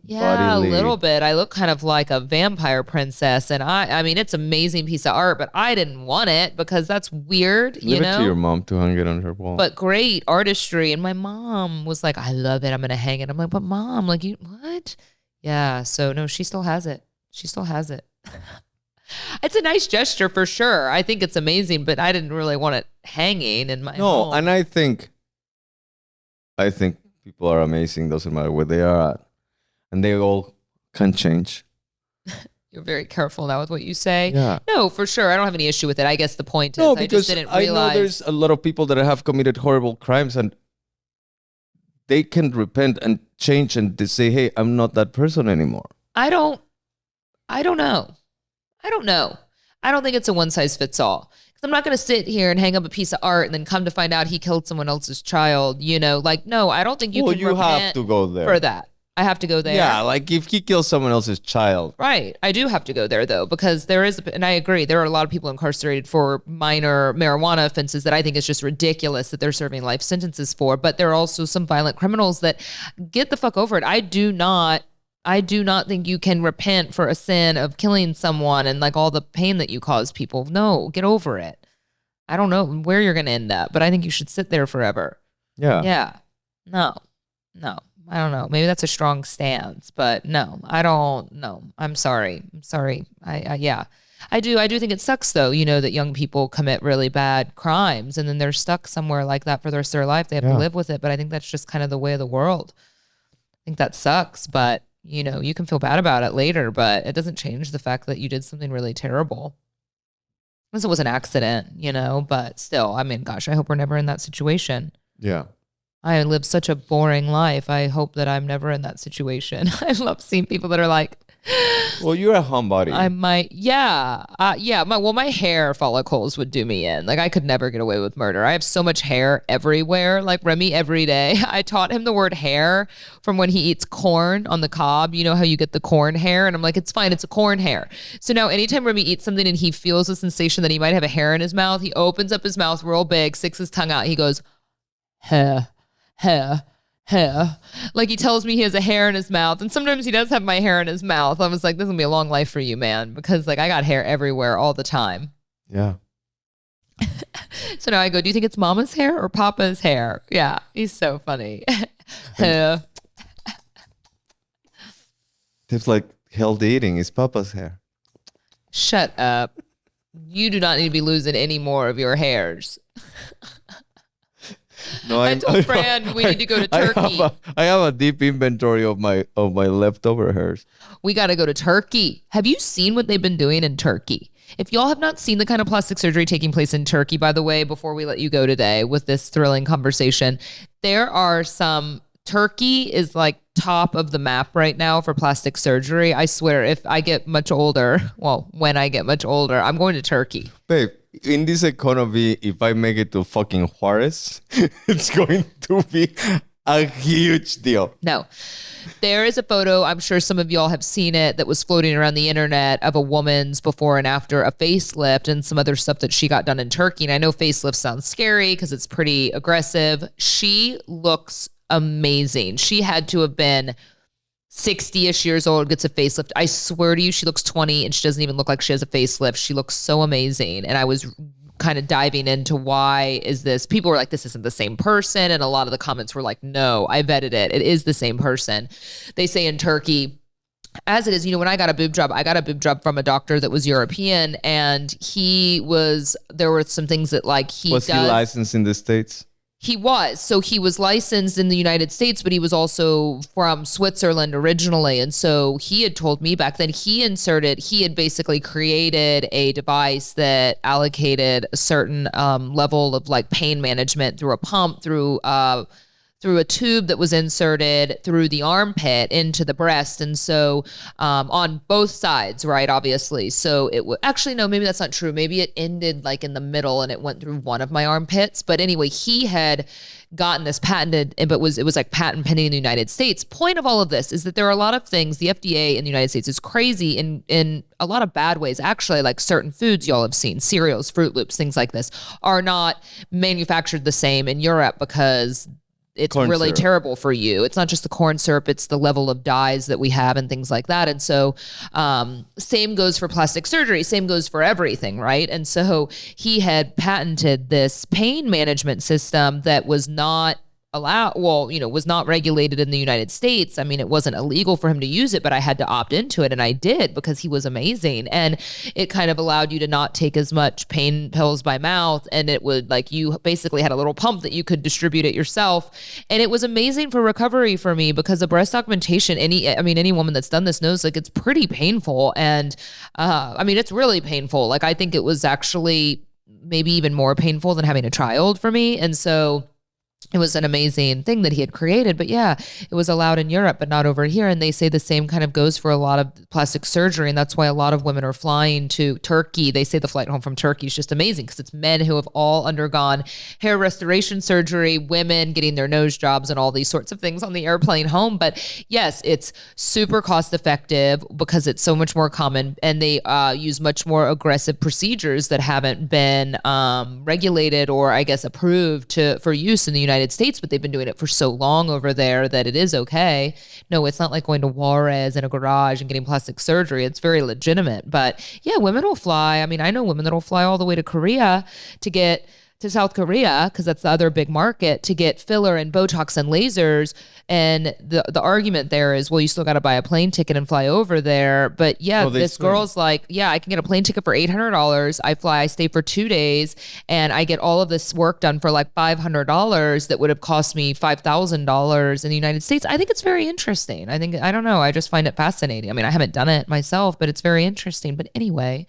Yeah, bodily. a little bit. I look kind of like a vampire princess, and I mean, it's an amazing piece of art, but I didn't want it because that's weird, Leave it to your mom to hang it on her wall. But great artistry, and my mom was like, I love it. I'm gonna hang it. I'm like, but mom, like you what? Yeah. So no, she still has it. She still has it. It's a nice gesture for sure. I think it's amazing, but I didn't really want it hanging in my home. And I think people are amazing. Doesn't matter where they are at, and they all can change. You're very careful now with what you say. Yeah. No, for sure. I don't have any issue with it. I guess the point is, No, I because just didn't realize. know there's a lot of people that have committed horrible crimes, and they can repent and change and they say, "Hey, I'm not that person anymore." I don't know. I don't think it's a one size fits all. Because I'm not going to sit here and hang up a piece of art and then come to find out he killed someone else's child. Like, no, I don't think you can repent have to go there for that. I have to go there. Yeah, like if he kills someone else's child. Right. I do have to go there, though, because there is, and I agree, there are a lot of people incarcerated for minor marijuana offenses that I think is just ridiculous that they're serving life sentences for. But there are also some violent criminals that get the fuck over it. I do not think you can repent for a sin of killing someone and like all the pain that you cause people. No, get over it. I don't know where you're going to end up, but I think you should sit there forever. Yeah. Yeah. No. I don't know. Maybe that's a strong stance, but no, I don't know. I'm sorry. Yeah. I do think it sucks though, that young people commit really bad crimes and then they're stuck somewhere like that for the rest of their life. They have to live with it. But I think that's just kind of the way of the world. I think that sucks, but you can feel bad about it later, but it doesn't change the fact that you did something really terrible. Unless it was an accident, but still, I mean, gosh, I hope we're never in that situation. Yeah. I live such a boring life. I hope that I'm never in that situation. I love seeing people that are like, well, you're a homebody. I might, my hair follicles would do me in. Like I could never get away with murder. I have so much hair everywhere. Like Remy every day. I taught him the word hair from when he eats corn on the cob. You know how you get the corn hair? And I'm like, it's fine. It's a corn hair. So now anytime Remy eats something and he feels a sensation that he might have a hair in his mouth, he opens up his mouth real big, sticks his tongue out. He goes, hair. Like he tells me he has a hair in his mouth, and sometimes he does have my hair in his mouth. I was like, this is gonna be a long life for you, man, because like I got hair everywhere all the time. Yeah. So now I go, do you think it's mama's hair or papa's hair? Yeah, he's so funny. It's like healthy eating is papa's hair. Shut up. You do not need to be losing any more of your hairs. No, I told Fran we need to go to Turkey. I have a deep inventory of my leftover hairs. We got to go to Turkey. Have you seen what they've been doing in Turkey? If y'all have not seen the kind of plastic surgery taking place in Turkey, by the way, before we let you go today with this thrilling conversation, there are Turkey is like top of the map right now for plastic surgery. I swear, if I get much older, when I get much older, I'm going to Turkey. Babe, in this economy, if I make it to fucking Juarez, it's going to be a huge deal. No. There is a photo, I'm sure some of y'all have seen it, that was floating around the internet of a woman's before and after a facelift and some other stuff that she got done in Turkey. And I know facelift sounds scary because it's pretty aggressive. She looks amazing. She had to have been 60-ish years old, gets a facelift. I swear to you, she looks 20 and she doesn't even look like she has a facelift. She looks so amazing. And I was kind of diving into why is this. People were like, this isn't the same person. And a lot of the comments were like, no, I vetted it. It is the same person. They say in Turkey, as it is, when I got a boob job from a doctor that was European, and there were some things that like Was he licensed in the States? He was. So he was licensed in the United States, but he was also from Switzerland originally. And so he had told me back then he had basically created a device that allocated a certain level of like pain management through a pump, through a tube that was inserted through the armpit into the breast. And so on both sides, right, obviously. So it would actually, no, maybe that's not true. Maybe it ended like in the middle and it went through one of my armpits. But anyway, he had gotten this patented, but it was like patent pending in the United States. Point of all of this is that there are a lot of things, the FDA in the United States is crazy in a lot of bad ways. Actually, like certain foods y'all have seen, cereals, Fruit Loops, things like this, are not manufactured the same in Europe because it's corn really syrup. Terrible for you. It's not just the corn syrup, it's the level of dyes that we have and things like that. And so same goes for plastic surgery, same goes for everything, right? And so he had patented this pain management system that was not was not regulated in the United States. I mean, it wasn't illegal for him to use it, but I had to opt into it, and I did because he was amazing. And it kind of allowed you to not take as much pain pills by mouth, and it would you basically had a little pump that you could distribute it yourself. And it was amazing for recovery for me because the breast augmentation, any woman that's done this knows it's pretty painful. And it's really painful. I think it was actually maybe even more painful than having a child for me. And so it was an amazing thing that he had created. But yeah, it was allowed in Europe, but not over here. And they say the same kind of goes for a lot of plastic surgery. And that's why a lot of women are flying to Turkey. They say the flight home from Turkey is just amazing because it's men who have all undergone hair restoration surgery, women getting their nose jobs and all these sorts of things on the airplane home. But yes, it's super cost effective because it's so much more common. And they use much more aggressive procedures that haven't been regulated or I guess approved for use in the United States, but they've been doing it for so long over there that it is okay. No, it's not like going to Juarez in a garage and getting plastic surgery. It's very legitimate. But yeah, women will fly. I know women that will fly all the way to Korea to get to South Korea, because that's the other big market, to get filler and Botox and lasers. And the argument there is, well, you still got to buy a plane ticket and fly over there. But yeah, this girl's like, yeah, I can get a plane ticket for $800. I stay for 2 days, and I get all of this work done for like $500 that would have cost me $5,000 in the United States. I think it's very interesting. I don't know. I just find it fascinating. I mean, I haven't done it myself, but it's very interesting. But anyway,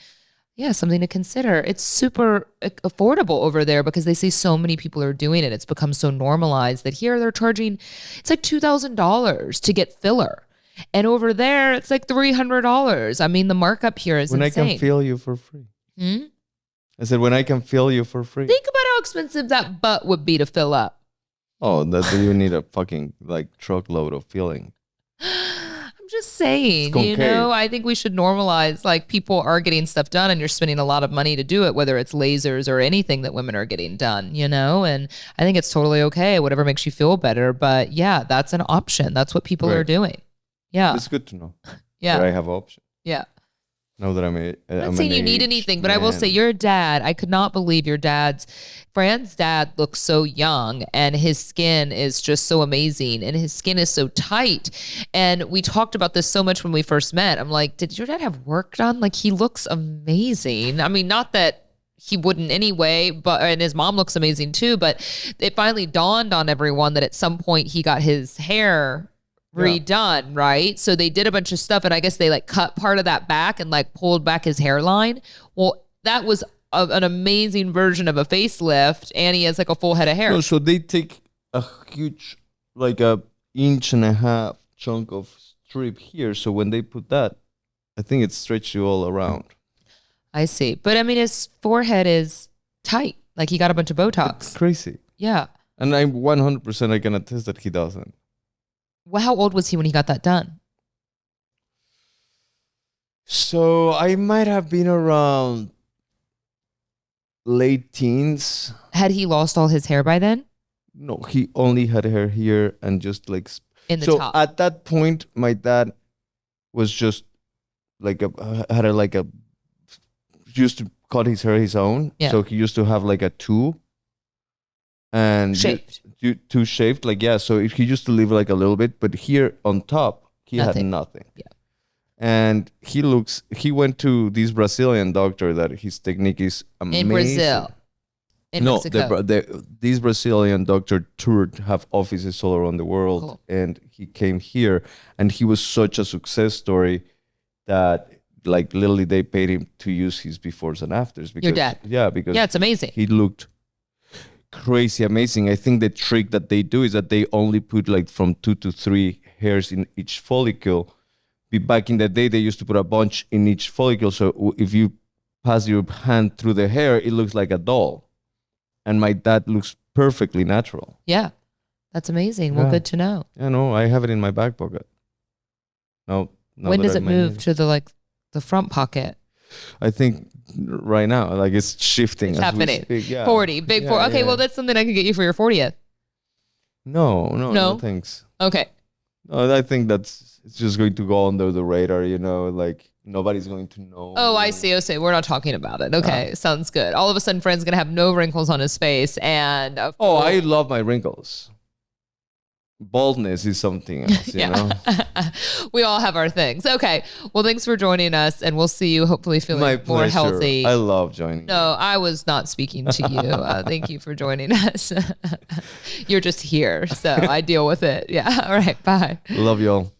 yeah, something to consider. It's super affordable over there because they say so many people are doing it. It's become so normalized that here they're charging, it's like $2,000 to get filler. And over there, it's like $300. I mean, the markup here is insane. When I can feel you for free. I said, when I can feel you for free. Think about how expensive that butt would be to fill up. Oh, you need a fucking like truckload of feeling. Just saying, I think we should normalize, like, people are getting stuff done and you're spending a lot of money to do it, whether it's lasers or anything that women are getting done, and I think it's totally okay, whatever makes you feel better. But yeah, that's an option. That's what people are doing. Yeah. It's good to know. Yeah. That I have options. Yeah. Know that I'm not saying you need anything, but I will say your dad, I could not believe Fran's dad looks so young, and his skin is just so amazing, and his skin is so tight. And we talked about this so much when we first met. I'm like, did your dad have work done? Like, he looks amazing. I mean, not that he wouldn't anyway, and his mom looks amazing too, but it finally dawned on everyone that at some point he got his hair redone, right? So they did a bunch of stuff, and I guess they like cut part of that back and like pulled back his hairline. Well, that was an amazing version of a facelift, and he has like a full head of hair. No, so they take a huge, like a 1.5 inch chunk of strip here. So when they put that, I think it stretched you all around. I see. But I mean, his forehead is tight. Like, he got a bunch of Botox. It's crazy. Yeah. And I'm 100% I can attest that he doesn't. Well, how old was he when he got that done? So I might have been around late teens. Had he lost all his hair by then? No, he only had hair here and just like in the top. So at that point, my dad was just like used to cut his hair his own. Yeah. So he used to have like a two. And shaved. Two shaved, like, yeah. So he used to leave like a little bit, but here on top, he had nothing. Yeah. And he went to this Brazilian doctor that his technique is amazing. In Brazil. In Mexico. This Brazilian doctor have offices all around the world. Cool. And he came here, and he was such a success story that like literally they paid him to use his befores and afters. Because, your dad? Yeah, because it's amazing. He looked crazy amazing. I think the trick that they do is that they only put like from 2 to 3 hairs in each follicle. Back in the day, they used to put a bunch in each follicle. So if you pass your hand through the hair, it looks like a doll. And my dad looks perfectly natural. Yeah, that's amazing. Well, good to know. Yeah, no, I have it in my back pocket. No. When does it move to the front pocket? I think right now, like, it's shifting. It's happening. 40, big 40. Okay, well, that's something I can get you for your 40th. No, thanks. Okay. No, I think it's just going to go under the radar, like nobody's going to know. Oh, I see. We're not talking about it. Okay, sounds good. All of a sudden, Fran's going to have no wrinkles on his face. And I love my wrinkles. Baldness is something else, you know? We all have our things. Okay. Well, thanks for joining us, and we'll see you hopefully feeling more healthy. I love joining. No, I was not speaking to you. Thank you for joining us. You're just here, so I deal with it. Yeah. All right. Bye. Love y'all.